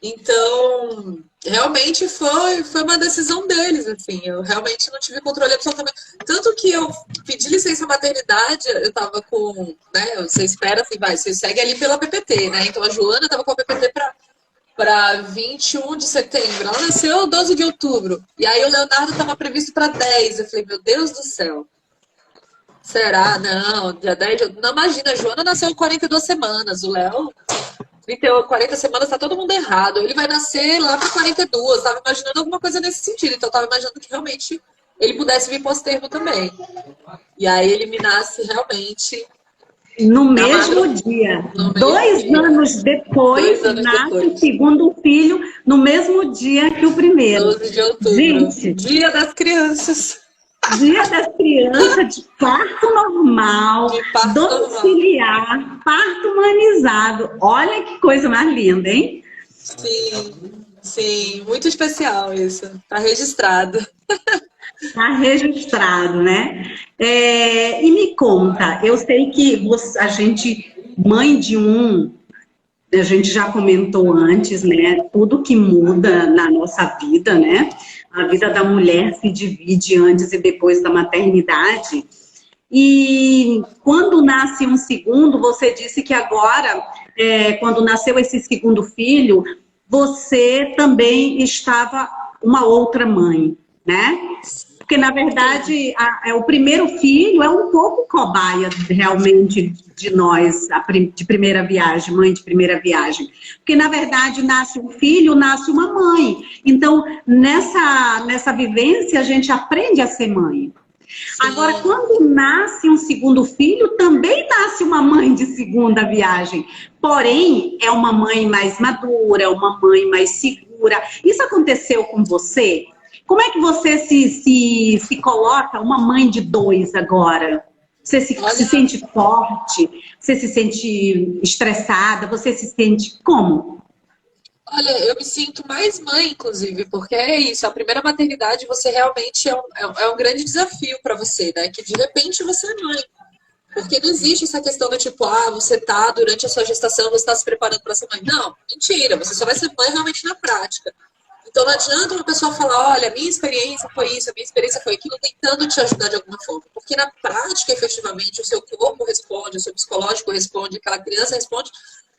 Então, realmente foi uma decisão deles, assim. Eu realmente não tive controle absolutamente. Tanto que eu pedi licença maternidade, eu tava com, né? Você espera, assim, vai, você segue ali pela PPT, né? Então a Joana tava com a PPT para 21 de setembro. Ela nasceu 12 de outubro. E aí o Leonardo estava previsto para 10. Eu falei, meu Deus do céu. Será? Não, dia 10 de... Não, imagina, a Joana nasceu 42 semanas. O Léo, 40 semanas, tá todo mundo errado. Ele vai nascer lá para 42. Tava imaginando alguma coisa nesse sentido. Então, eu tava imaginando que realmente ele pudesse vir pós-termo também. E aí ele me nasce realmente No mesmo dia. no Dois meio-dia. anos depois, 2 anos nasce o depois. segundo filho, no mesmo dia que o primeiro. 12 de outubro. Gente, Dia das Crianças. dia das crianças de parto normal, De parto normal. domiciliar, parto humanizado. Olha que coisa mais linda, hein? Sim, sim, muito especial isso. Tá registrado. Está registrado, né? E me conta, eu sei que a gente, mãe de um, a gente já comentou antes, né? Tudo que muda na nossa vida, né? A vida da mulher se divide antes e depois da maternidade. E quando nasce um segundo, você disse que agora, quando nasceu esse segundo filho, você também estava uma outra mãe, né? Porque, na verdade, o primeiro filho é um pouco cobaia, realmente, de nós, de primeira viagem, mãe de primeira viagem. Porque, na verdade, nasce um filho, nasce uma mãe. Então, nessa vivência, a gente aprende a ser mãe. Sim. Agora, quando nasce um segundo filho, também nasce uma mãe de segunda viagem. Porém, é uma mãe mais madura, é uma mãe mais segura. Isso aconteceu com você? Como é que você se coloca uma mãe de dois agora? Você se sente forte? Você se sente estressada? Você se sente como? Olha, eu me sinto mais mãe, inclusive, porque é isso, a primeira maternidade você realmente é um grande desafio para você, né? Que de repente você é mãe. Porque não existe essa questão do tipo, você tá, durante a sua gestação, você está se preparando para ser mãe. Não, mentira, você só vai ser mãe realmente na prática. Então não adianta uma pessoa falar, olha, a minha experiência foi isso, a minha experiência foi aquilo, tentando te ajudar de alguma forma. Porque na prática, efetivamente, o seu corpo responde, o seu psicológico responde, aquela criança responde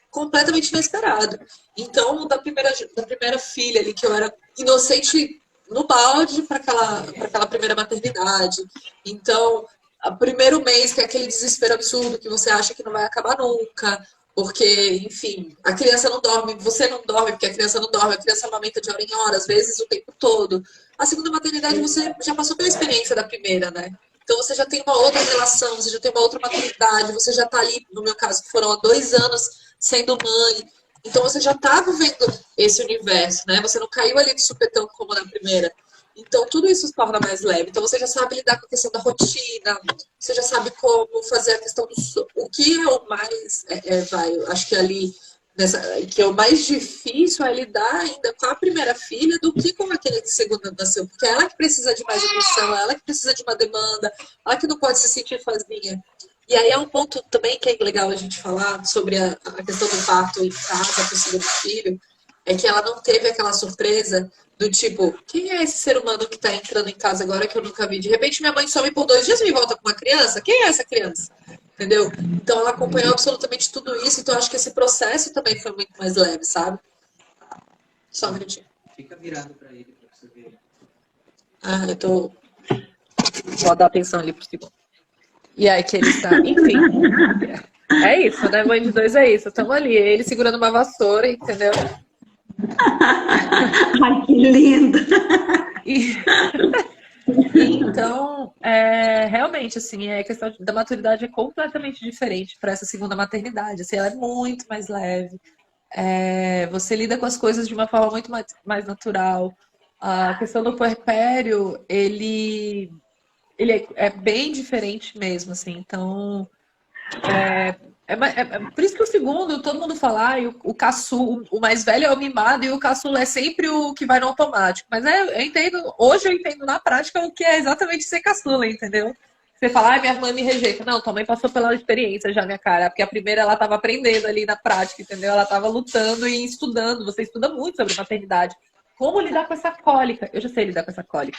completamente inesperado. Então, da primeira filha ali, que eu era inocente no balde para aquela primeira maternidade. Então, o primeiro mês, que é aquele desespero absurdo que você acha que não vai acabar nunca, porque, enfim, a criança não dorme, você não dorme, porque a criança não dorme, a criança amamenta de hora em hora, às vezes o tempo todo. A segunda maternidade, você já passou pela experiência da primeira, né? Então você já tem uma outra relação, você já tem uma outra maturidade, você já tá ali, no meu caso, que foram há 2 anos sendo mãe. Então você já tá vivendo esse universo, né? Você não caiu ali de supetão como na primeira. Então tudo isso se torna mais leve. Então você já sabe lidar com a questão da rotina, você já sabe como fazer a questão do o que é o mais acho que ali que é o mais difícil é lidar ainda com a primeira filha do que com aquele que segunda nasceu, porque é ela que precisa de mais atenção, é ela que precisa de uma demanda, ela que não pode se sentir sozinha. E aí é um ponto também que é legal a gente falar sobre a questão do parto em casa para o segundo filho, é que ela não teve aquela surpresa do tipo, quem é esse ser humano que está entrando em casa agora que eu nunca vi? De repente minha mãe some por 2 dias e me volta com uma criança? Quem é essa criança? entendeu? Então ela acompanhou absolutamente tudo isso, então eu acho que esse processo também foi muito mais leve, sabe? Só um minutinho. Fica virado para ele, para você ver. Ah, eu tô... Vou dar atenção ali pro segundo. E aí que ele está... Enfim. É isso, né? Mãe de dois é isso. Estamos ali, ele segurando uma vassoura, entendeu? Ai, que lindo! E... Então, realmente, assim, a questão da maturidade é completamente diferente para essa segunda maternidade. Assim, ela é muito mais leve. Você lida com as coisas de uma forma muito mais natural. A questão do puerpério, ele é bem diferente mesmo, assim. Então, por isso que o segundo, todo mundo fala, o caçula, o mais velho é o mimado e o caçula é sempre o que vai no automático. Mas eu entendo, hoje eu entendo na prática o que é exatamente ser caçula, entendeu? Você fala, minha mãe me rejeita. Não, tua mãe passou pela experiência já, minha cara. Porque a primeira ela estava aprendendo ali na prática, entendeu? Ela estava lutando e estudando. Você estuda muito sobre maternidade. Como lidar com essa cólica? Eu já sei lidar com essa cólica.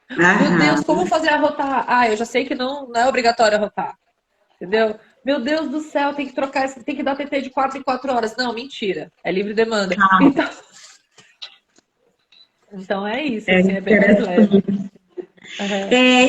Meu Deus, como fazer arrotar? Eu já sei que não é obrigatório arrotar. Entendeu? Meu Deus do céu, tem que trocar, tem que dar TT de 4 em 4 horas. Não, mentira. É livre demanda. Então é isso, assim, é bem mais leve.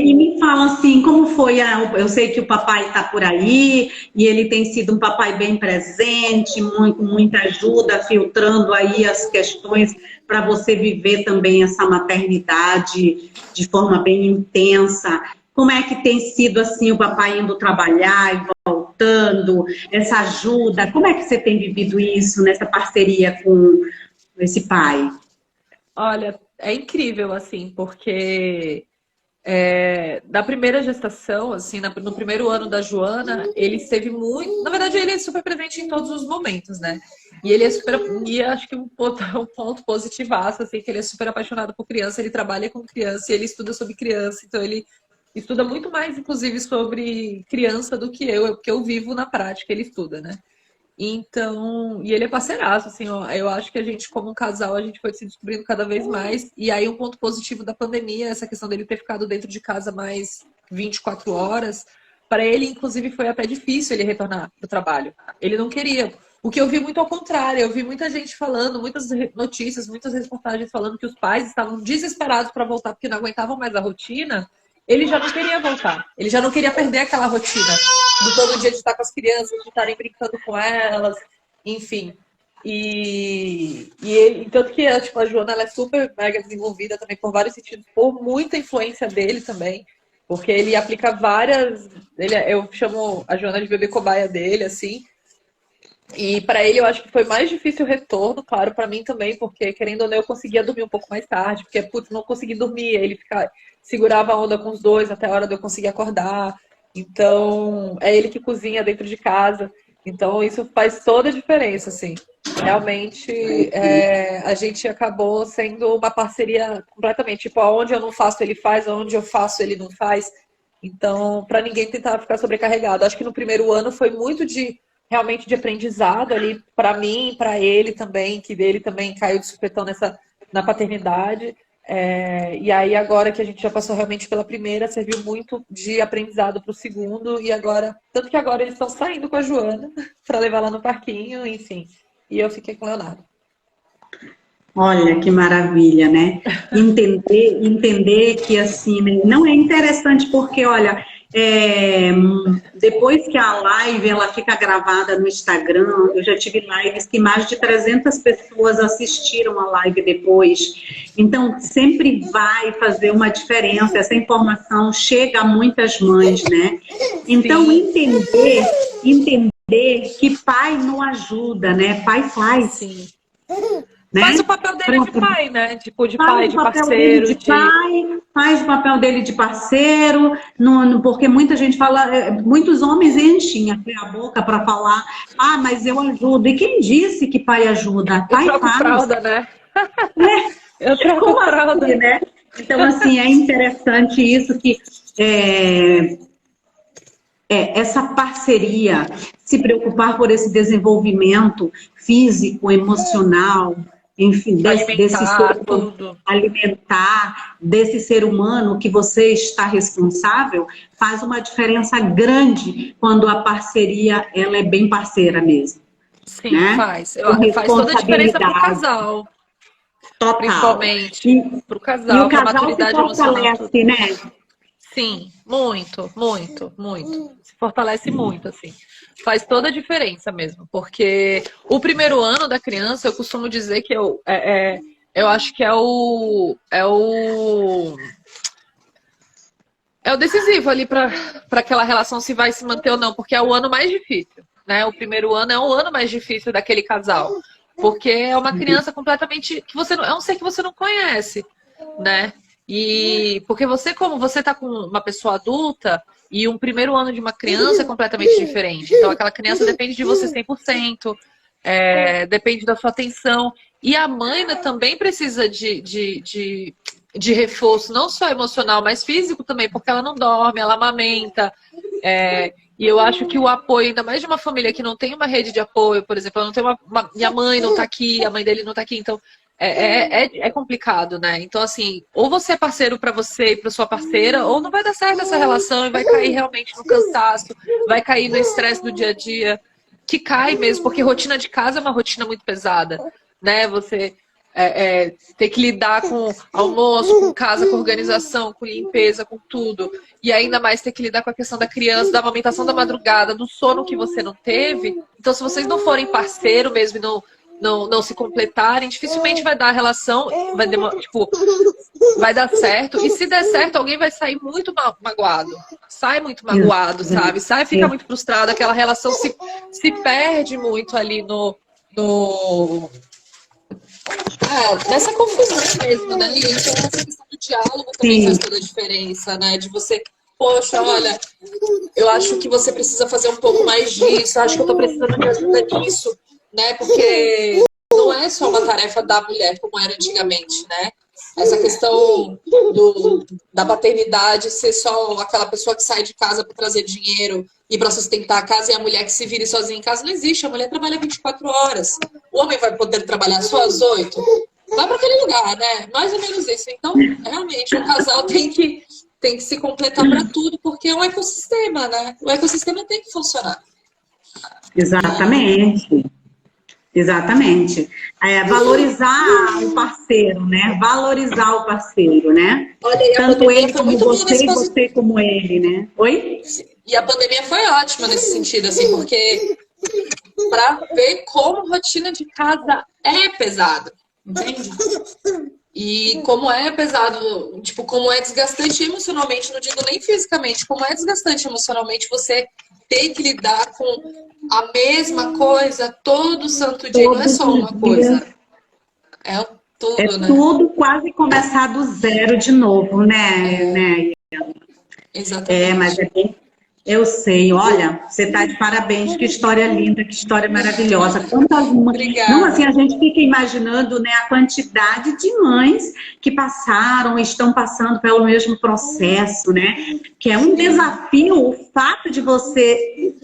E me fala assim, como foi eu sei que o papai está por aí e ele tem sido um papai bem presente, com muita ajuda, filtrando aí as questões para você viver também essa maternidade de forma bem intensa. Como é que tem sido assim o papai indo trabalhar e voltando, essa ajuda? Como é que você tem vivido isso nessa parceria com esse pai? Olha, é incrível, assim, porque da primeira gestação, assim, no primeiro ano da Joana, ele esteve muito... Na verdade, ele é super presente em todos os momentos, né? E ele é super... E acho que um ponto positivaço, assim, que ele é super apaixonado por criança, ele trabalha com criança, e ele estuda sobre criança, então ele estuda muito mais, inclusive, sobre criança do que porque eu vivo na prática, ele estuda, né? Então, e ele é parceiraço, assim, ó, eu acho que a gente, como um casal, a gente foi se descobrindo cada vez mais. E aí, um ponto positivo da pandemia, essa questão dele ter ficado dentro de casa mais 24 horas, para ele, inclusive, foi até difícil ele retornar para o trabalho. Ele não queria. O que eu vi muito ao contrário, eu vi muita gente falando, muitas notícias, muitas reportagens falando que os pais estavam desesperados para voltar porque não aguentavam mais a rotina. Ele já não queria voltar, ele já não queria perder aquela rotina do todo dia de estar com as crianças, de estarem brincando com elas, enfim. E tanto que tipo, a Joana ela é super mega desenvolvida também por vários sentidos, por muita influência dele também, porque ele aplica várias... eu chamo a Joana de bebê cobaia dele, assim. E para ele eu acho que foi mais difícil o retorno, claro, para mim também, porque querendo ou não eu conseguia dormir um pouco mais tarde, porque putz, não consegui dormir, ele segurava a onda com os dois até a hora de eu conseguir acordar. Então, é ele que cozinha dentro de casa. Então, isso faz toda a diferença, assim. Realmente, a gente acabou sendo uma parceria completamente. Tipo, aonde eu não faço, ele faz, aonde eu faço, ele não faz. Então, para ninguém tentar ficar sobrecarregado. Acho que no primeiro ano foi muito realmente de aprendizado ali para mim, para ele também, que ele também caiu de supetão na paternidade. E aí agora que a gente já passou realmente pela primeira, serviu muito de aprendizado para o segundo, e agora, tanto que agora eles estão saindo com a Joana para levar lá no parquinho, enfim, e eu fiquei com o Leonardo. Olha que maravilha, né? Entender que assim, né? Não é interessante porque, olha, depois que a live ela fica gravada no Instagram, eu já tive lives que mais de 300 pessoas assistiram a live depois. Então, sempre vai fazer uma diferença. Essa informação chega a muitas mães, né? Então, entender que pai não ajuda, né? Pai faz. Sim. Né? Faz o papel dele de pai, né? Tipo, de pai, de parceiro. Faz o papel dele de parceiro, porque muita gente fala, muitos homens enchem a boca para falar, mas eu ajudo. E quem disse que pai ajuda? Pai eu troco faz. Fralda, né? Eu troco Como fralda. assim, né? Então, assim, é interessante isso que essa parceria, se preocupar por esse desenvolvimento físico, emocional, enfim, desse ser Alimentar, humano, tudo. alimentar, desse ser humano que você está responsável, faz uma diferença grande quando a parceria ela é bem parceira mesmo, Sim, né? faz. Com Faz toda a diferença pro responsabilidade casal, total. principalmente. Pro E o casal, pra casal se maturidade emocional, tudo. fortalece, né? Sim, muito, muito, muito. Se fortalece muito, assim. Faz toda a diferença mesmo, porque o primeiro ano da criança, eu costumo dizer que eu acho que é o decisivo ali para aquela relação se vai se manter ou não, porque é o ano mais difícil, né? O primeiro ano é o ano mais difícil daquele casal, porque é uma criança completamente que você não, é um ser que você não conhece, né? E porque você, como você tá com uma pessoa adulta e um primeiro ano de uma criança é completamente diferente. Então aquela criança depende de você 100%, depende da sua atenção. E a mãe, né, também precisa de reforço, não só emocional, mas físico também, porque ela não dorme, ela amamenta. E eu acho que o apoio, ainda mais de uma família que não tem uma rede de apoio, por exemplo, eu não tenho minha mãe não tá aqui, a mãe dele não tá aqui, então é complicado, né? Então, assim, ou você é parceiro para você e para sua parceira, ou não vai dar certo essa relação e vai cair realmente no cansaço, vai cair no estresse do dia a dia, que cai mesmo, porque rotina de casa é uma rotina muito pesada, né? Você ter que lidar com almoço, com casa, com organização, com limpeza, com tudo. E ainda mais ter que lidar com a questão da criança, da amamentação da madrugada, do sono que você não teve. Então, se vocês não forem parceiro mesmo e não se completarem, dificilmente vai dar a relação, vai dar certo. E se der certo, alguém vai sair muito magoado. Sai muito magoado, sabe? Fica muito frustrado, aquela relação se perde muito ali nessa confusão mesmo, né? E então essa questão do diálogo também faz toda a diferença, né? De você, poxa, olha, eu acho que você precisa fazer um pouco mais disso, acho que eu tô precisando de ajuda nisso, né? Porque não é só uma tarefa da mulher como era antigamente, né? Essa questão da paternidade ser só aquela pessoa que sai de casa para trazer dinheiro e para sustentar a casa e a mulher que se vire sozinha em casa não existe. A mulher trabalha 24 horas. O homem vai poder trabalhar só às 8. Vai para aquele lugar, né? Mais ou menos isso. Então, realmente, o casal tem que se completar para tudo, porque é um ecossistema, né? O ecossistema tem que funcionar. Exatamente. Exatamente. Valorizar o parceiro, né? Valorizar o parceiro, né? Olha, tanto ele como você e você como ele, né? Oi? E a pandemia foi ótima nesse sentido, assim, porque para ver como rotina de casa é pesado, entende? E como é pesado, tipo, como é desgastante emocionalmente, não digo nem fisicamente, como é desgastante emocionalmente você ter que lidar com a mesma coisa todo santo dia. Não é só uma coisa. É tudo, né? Tudo quase começar do zero de novo, né? Exatamente. Mas eu sei, olha, você está de parabéns, que história linda, que história maravilhosa. Quantas mães. Não, assim, a gente fica imaginando, né, a quantidade de mães que passaram, estão passando pelo mesmo processo, né? Que é um desafio o fato de você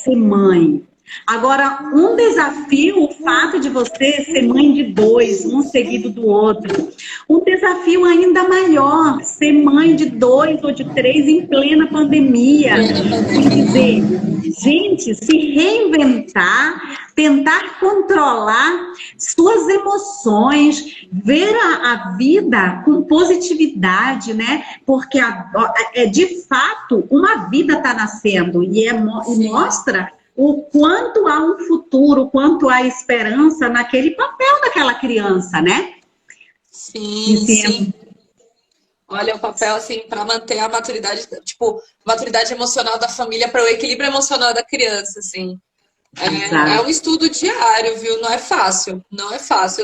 ser mãe. Agora, um desafio, o fato de você ser mãe de 2, um seguido do outro. Um desafio ainda maior, ser mãe de 2 ou de 3 em plena pandemia. Quer dizer, gente, se reinventar, tentar controlar suas emoções, ver a vida com positividade, né? Porque de fato uma vida está nascendo e mostra o quanto há um futuro, o quanto há esperança naquele papel daquela criança, né? Sim. Olha, o papel, assim, para manter a maturidade, tipo, maturidade emocional da família para o equilíbrio emocional da criança, assim. É um estudo diário, viu? Não é fácil. Não é fácil.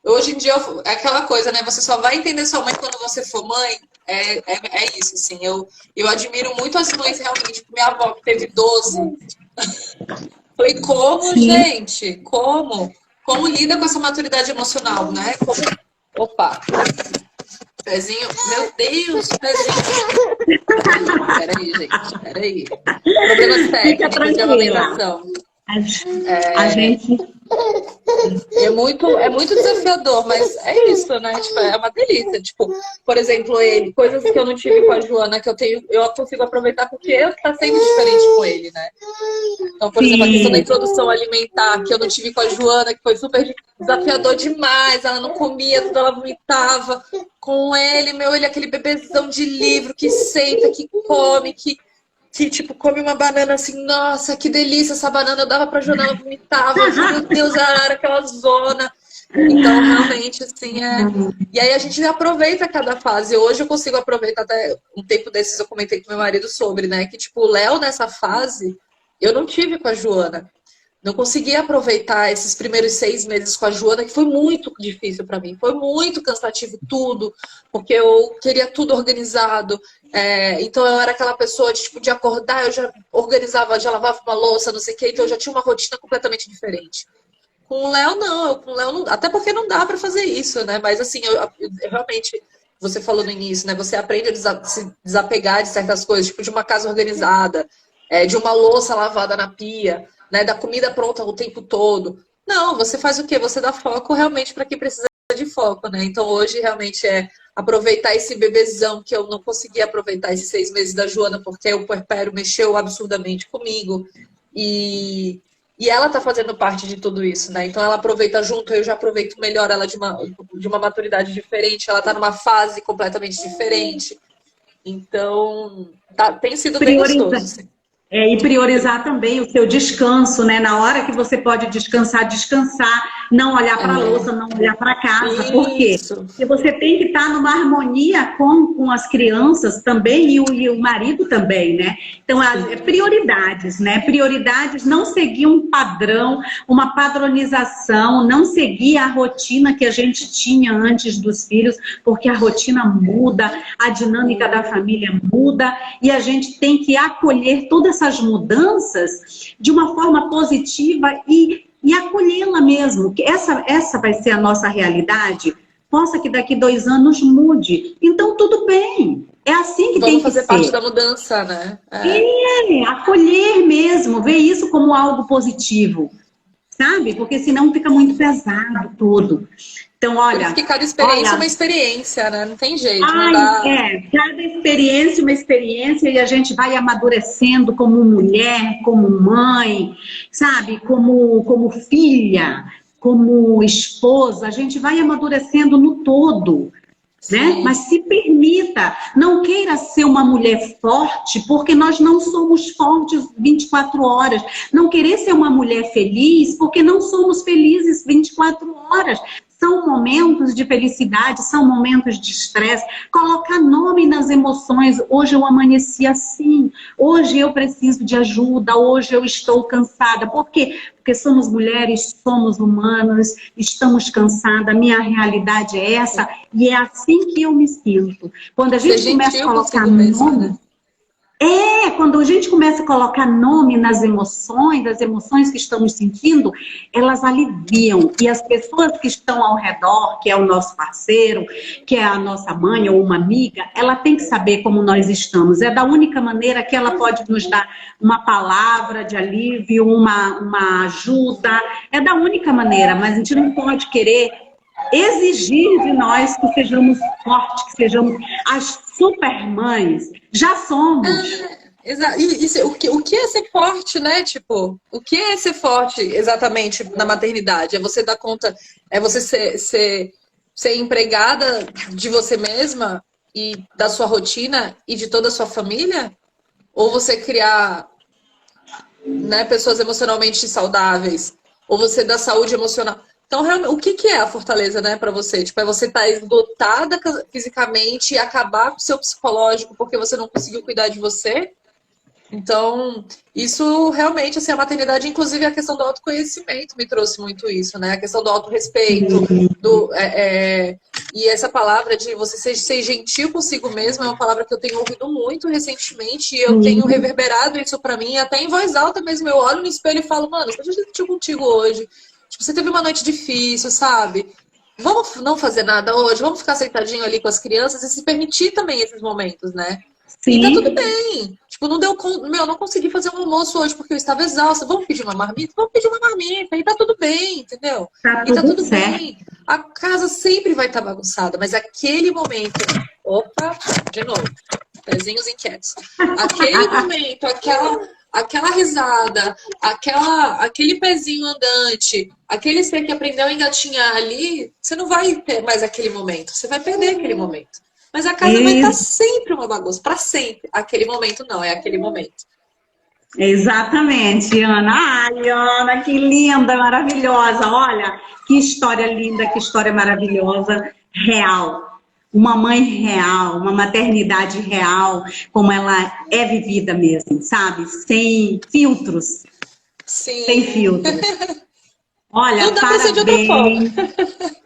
Hoje em dia, é aquela coisa, né? Você só vai entender sua mãe quando você for mãe. É isso, assim. Eu admiro muito as mães, realmente. Tipo, minha avó, que teve 12. Falei, como, gente? Como? Como lida com essa maturidade emocional, né? Opa! Pezinho, meu Deus, pezinho. Peraí, gente, peraí. Problemas técnicos de amamentação. A gente É muito desafiador, mas é isso, né? Tipo, é uma delícia. Tipo, por exemplo, ele, coisas que eu não tive com a Joana, que eu consigo aproveitar porque tá sendo diferente com ele, né? Então, por exemplo, a questão da Sim. introdução alimentar, que eu não tive com a Joana, que foi super desafiador demais, ela não comia, tudo ela vomitava. Com ele, ele é aquele bebezão de livro que senta, que come, que tipo, come uma banana assim, nossa, que delícia essa banana, eu dava pra Joana, ela vomitava, eu falei, meu Deus, ela era aquela zona. Então, realmente, assim, E aí a gente aproveita cada fase. Hoje eu consigo aproveitar, até um tempo desses eu comentei com meu marido sobre, né? Que, tipo, o Léo, nessa fase, eu não tive com a Joana. Não consegui aproveitar esses primeiros 6 meses com a Joana, que foi muito difícil para mim. Foi muito cansativo tudo, porque eu queria tudo organizado. Então eu era aquela pessoa de, tipo, de acordar, eu já organizava, já lavava uma louça, não sei o quê, então eu já tinha uma rotina completamente diferente. Com o Léo, não. Com o Léo, não. Até porque não dá para fazer isso, né? Mas assim, eu realmente, você falou no início, né? Você aprende a se desapegar de certas coisas, tipo de uma casa organizada, de uma louça lavada na pia, né? Da comida pronta o tempo todo. Não, você faz o quê? Você dá foco realmente para quem precisa de foco, né? Então hoje realmente é aproveitar esse bebezão que eu não consegui aproveitar esses 6 meses da Joana, porque o puerpério mexeu absurdamente comigo. E ela tá fazendo parte de tudo isso, né? Então ela aproveita junto, eu já aproveito melhor ela de uma maturidade diferente, ela tá numa fase completamente diferente. Então, tem sido bem Prioriza. gostoso, assim. E priorizar também o seu descanso, né? Na hora que você pode descansar, não olhar para a louça, não olhar para casa. Por quê? Isso. Porque você tem que estar numa harmonia com as crianças também e o marido também, né? Então, prioridades, né? Prioridades, não seguir um padrão, uma padronização, não seguir a rotina que a gente tinha antes dos filhos, porque a rotina muda, a dinâmica da família muda e a gente tem que acolher todas essas mudanças de uma forma positiva e acolhê-la mesmo, que essa vai ser a nossa realidade. Possa que daqui 2 anos mude. Então, tudo bem. É assim que tem que ser. Vamos fazer parte da mudança, né? Acolher mesmo, ver isso como algo positivo, sabe? Porque senão fica muito pesado tudo. Então, olha... Porque cada experiência é uma experiência, né? Não tem jeito, não dá... Cada experiência é uma experiência e a gente vai amadurecendo como mulher, como mãe, sabe? Como filha, como esposa, a gente vai amadurecendo no todo, né? Mas se permita, não queira ser uma mulher forte, porque nós não somos fortes 24 horas. Não querer ser uma mulher feliz, porque não somos felizes 24 horas. São momentos de felicidade, são momentos de estresse. Colocar nome nas emoções. Hoje eu amanheci assim. Hoje eu preciso de ajuda. Hoje eu estou cansada. Por quê? Porque somos mulheres, somos humanas, estamos cansadas. Minha realidade é essa. E é assim que eu me sinto. Quando a gente começa a colocar nome... Né? Quando a gente começa a colocar nome nas emoções, as emoções que estamos sentindo, elas aliviam. E as pessoas que estão ao redor, que é o nosso parceiro, que é a nossa mãe ou uma amiga, ela tem que saber como nós estamos. É da única maneira que ela pode nos dar uma palavra de alívio, uma ajuda. É da única maneira, mas a gente não pode querer exigir de nós que sejamos fortes, que sejamos as supermães. Já somos. Exato. O que é ser forte, né? Tipo, o que é ser forte exatamente na maternidade? É você dar conta, é você ser empregada de você mesma e da sua rotina e de toda a sua família? Ou você criar, né, pessoas emocionalmente saudáveis? Ou você dar saúde emocional? Então, realmente, o que é a fortaleza, né, para você? Tipo, é você estar esgotada fisicamente e acabar com o seu psicológico porque você não conseguiu cuidar de você? Então, isso realmente, assim, a maternidade, inclusive a questão do autoconhecimento me trouxe muito isso, né? A questão do autorrespeito, e essa palavra de você ser gentil consigo mesmo é uma palavra que eu tenho ouvido muito recentemente e eu tenho reverberado isso pra mim, até em voz alta mesmo. Eu olho no espelho e falo, mano, eu já discuti contigo hoje. Tipo, você teve uma noite difícil, sabe? Vamos não fazer nada hoje, vamos ficar sentadinho ali com as crianças e se permitir também esses momentos, né? E tá tudo Sim, bem. Tipo, não deu conta. Meu, não consegui fazer um almoço hoje porque eu estava exausta. Vamos pedir uma marmita? Vamos pedir uma marmita. E tá tudo bem, entendeu? tá E tá tudo tudo certo. bem. A casa sempre vai estar bagunçada, mas aquele momento. Opa, de novo. Pezinhos inquietos. Aquele momento, aquela risada, aquele pezinho andante, aquele ser que aprendeu a engatinhar ali, você não vai ter mais aquele momento. Você vai perder aquele momento. Mas a casa vai estar Ex- sempre uma bagunça, para sempre. Aquele momento não, é aquele momento. Exatamente, Ana. Ai, Ana, que linda, maravilhosa. Olha, que história linda, que história maravilhosa, real. Uma mãe real, uma maternidade real, como ela é vivida mesmo, sabe? Sem filtros, sem Sim. filtros. Olha, Não dá para ser de outra forma. parabéns.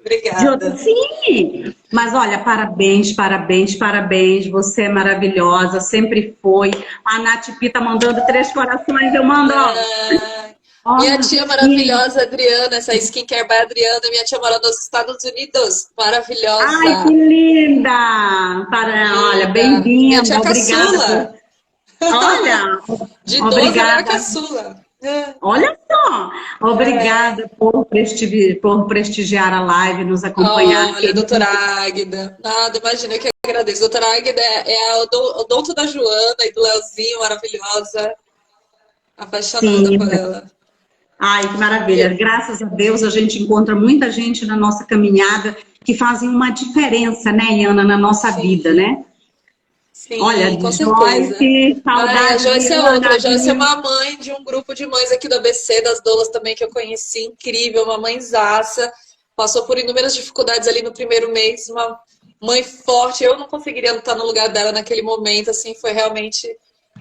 Obrigada. Sim, mas olha, parabéns, parabéns, parabéns. Você é maravilhosa, sempre foi. A Nath Pi tá mandando 3 corações, eu mando, ó. Ah, minha Olha, tia e- maravilhosa, Adriana, essa skincare by Adriana, minha tia mora nos Estados Unidos. ai, Maravilhosa. que linda! Olha, Linda. Minha bem-vinda, tia obrigada por. caçula. Olha, De 12 ela é a obrigada. caçula. É. Olha só, É. obrigada por prestigiar a live, nos acompanhar, Olha, doutora querida. Águida. Nada, imagina, eu que agradeço. Doutora Águida é a odonto da Joana e do Leozinho, maravilhosa. Apaixonada Sim, por ela. ai, que maravilha. E- Graças a Deus a gente encontra muita gente na nossa caminhada que fazem uma diferença, né, Iana, na nossa vida, Sim, né? Olha, sim, com certeza. Joyce, Ai, a saudade de Joyce é outra. A Ana, Joyce é viu? uma mãe de um grupo de mães aqui do ABC, das doulas também, que eu conheci, incrível, uma mãezaça. Passou por inúmeras dificuldades ali no primeiro mês, uma mãe forte. Eu não conseguiria estar no lugar dela naquele momento, assim, foi realmente.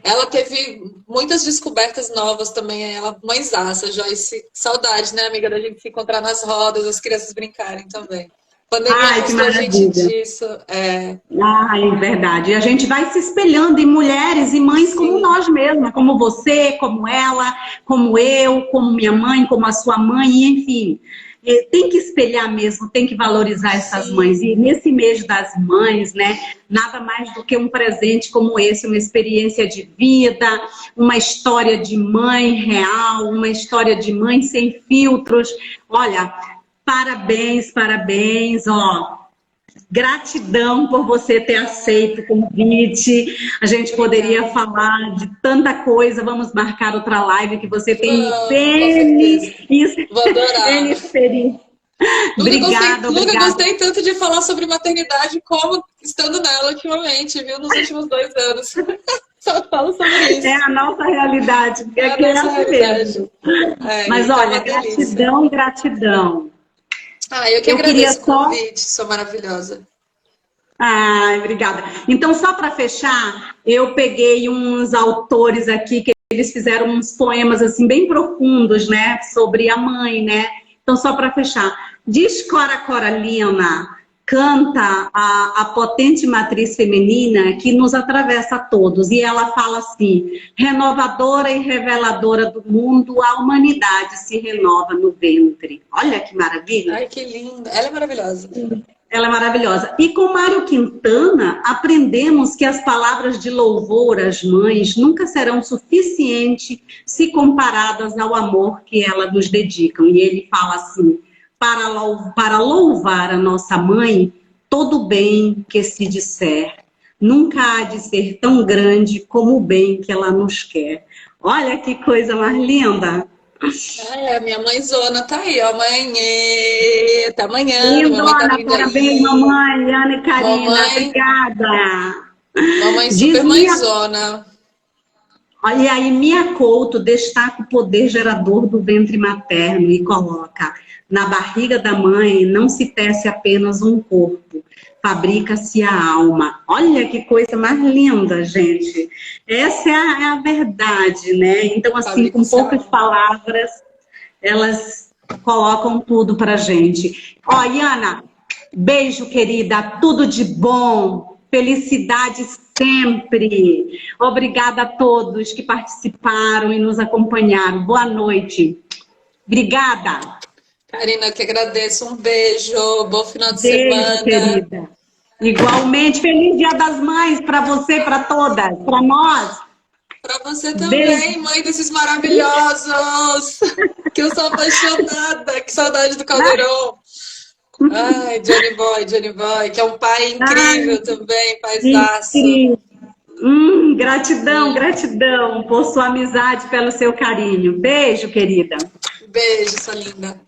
Ela teve muitas descobertas novas também, ela, mãezaça, Joyce. Saudade, né, amiga, da gente se encontrar nas rodas, as crianças brincarem também. A pandemia Ai, que afastou a gente maravilha. disso. É, Ai, verdade. E a gente vai se espelhando em mulheres e mães como sim, nós mesmas, como você, como ela, como eu, como minha mãe, como a sua mãe, enfim. Tem que espelhar mesmo, tem que valorizar essas mães. E sim. nesse mês das mães, né, nada mais do que um presente como esse, uma experiência de vida, uma história de mãe real, uma história de mãe sem filtros. Olha, parabéns, parabéns, ó. Gratidão por você ter aceito o convite. A gente poderia Obrigada. falar de tanta coisa. Vamos marcar outra live que você tem Vamos, com certeza. N, Vou adorar. N experiência. Obrigada, Nunca obrigada. gostei tanto de falar sobre maternidade como estando nela ultimamente, viu? Nos últimos 2 anos. Só falo sobre É isso. a nossa realidade, porque É a aqui é nossa assim realidade. mesmo. É, Mas e tá uma olha, delícia. gratidão, gratidão. Ah, eu que Eu queria agradeço o só. convite, sou maravilhosa. Ai, obrigada. Então, só para fechar, eu peguei uns autores aqui que eles fizeram uns poemas assim bem profundos, né, sobre a mãe, né? Então, só para fechar, diz Cora Coralina, canta a potente matriz feminina que nos atravessa a todos, e ela fala assim: renovadora e reveladora do mundo, a humanidade se renova no ventre. Olha que maravilha! Ai, que linda. Ela é maravilhosa. Ela é maravilhosa. E com Mário Quintana, aprendemos que as palavras de louvor às mães nunca serão suficientes se comparadas ao amor que elas nos dedicam. E ele fala assim: para louvar a nossa mãe, todo bem que se disser, nunca há de ser tão grande como o bem que ela nos quer. Olha que coisa mais linda! Ah, é, minha mãezona tá aí, ó. Mãe, tá amanhã, minha mãe tá Lindona, vindo parabéns, aí. mamãe, Ana e Karina, Mamãe, obrigada. mamãe super Dizia. mãezona. E aí, Mia Couto destaca o poder gerador do ventre materno e coloca: na barriga da mãe não se tece apenas um corpo, fabrica-se a alma. Olha que coisa mais linda, gente. Essa é a verdade, né? Então, assim, Fábrica com poucas Cial. palavras, elas colocam tudo pra gente. Ó, Iana, beijo, querida, tudo de bom, felicidade sempre. Obrigada a todos que participaram e nos acompanharam. Boa noite. Obrigada. Karina, eu que agradeço. Um beijo, bom final de Beijo, semana. querida. Igualmente, feliz Dia das Mães para você, para todas, para nós. Para você também, Beijo. mãe desses maravilhosos! Que eu sou apaixonada! Que saudade do Caldeirão! Ai, Johnny Boy, que é um pai incrível também, paisaço. Incrível. Gratidão, gratidão por sua amizade, pelo seu carinho. Beijo, querida. Beijo, sua linda.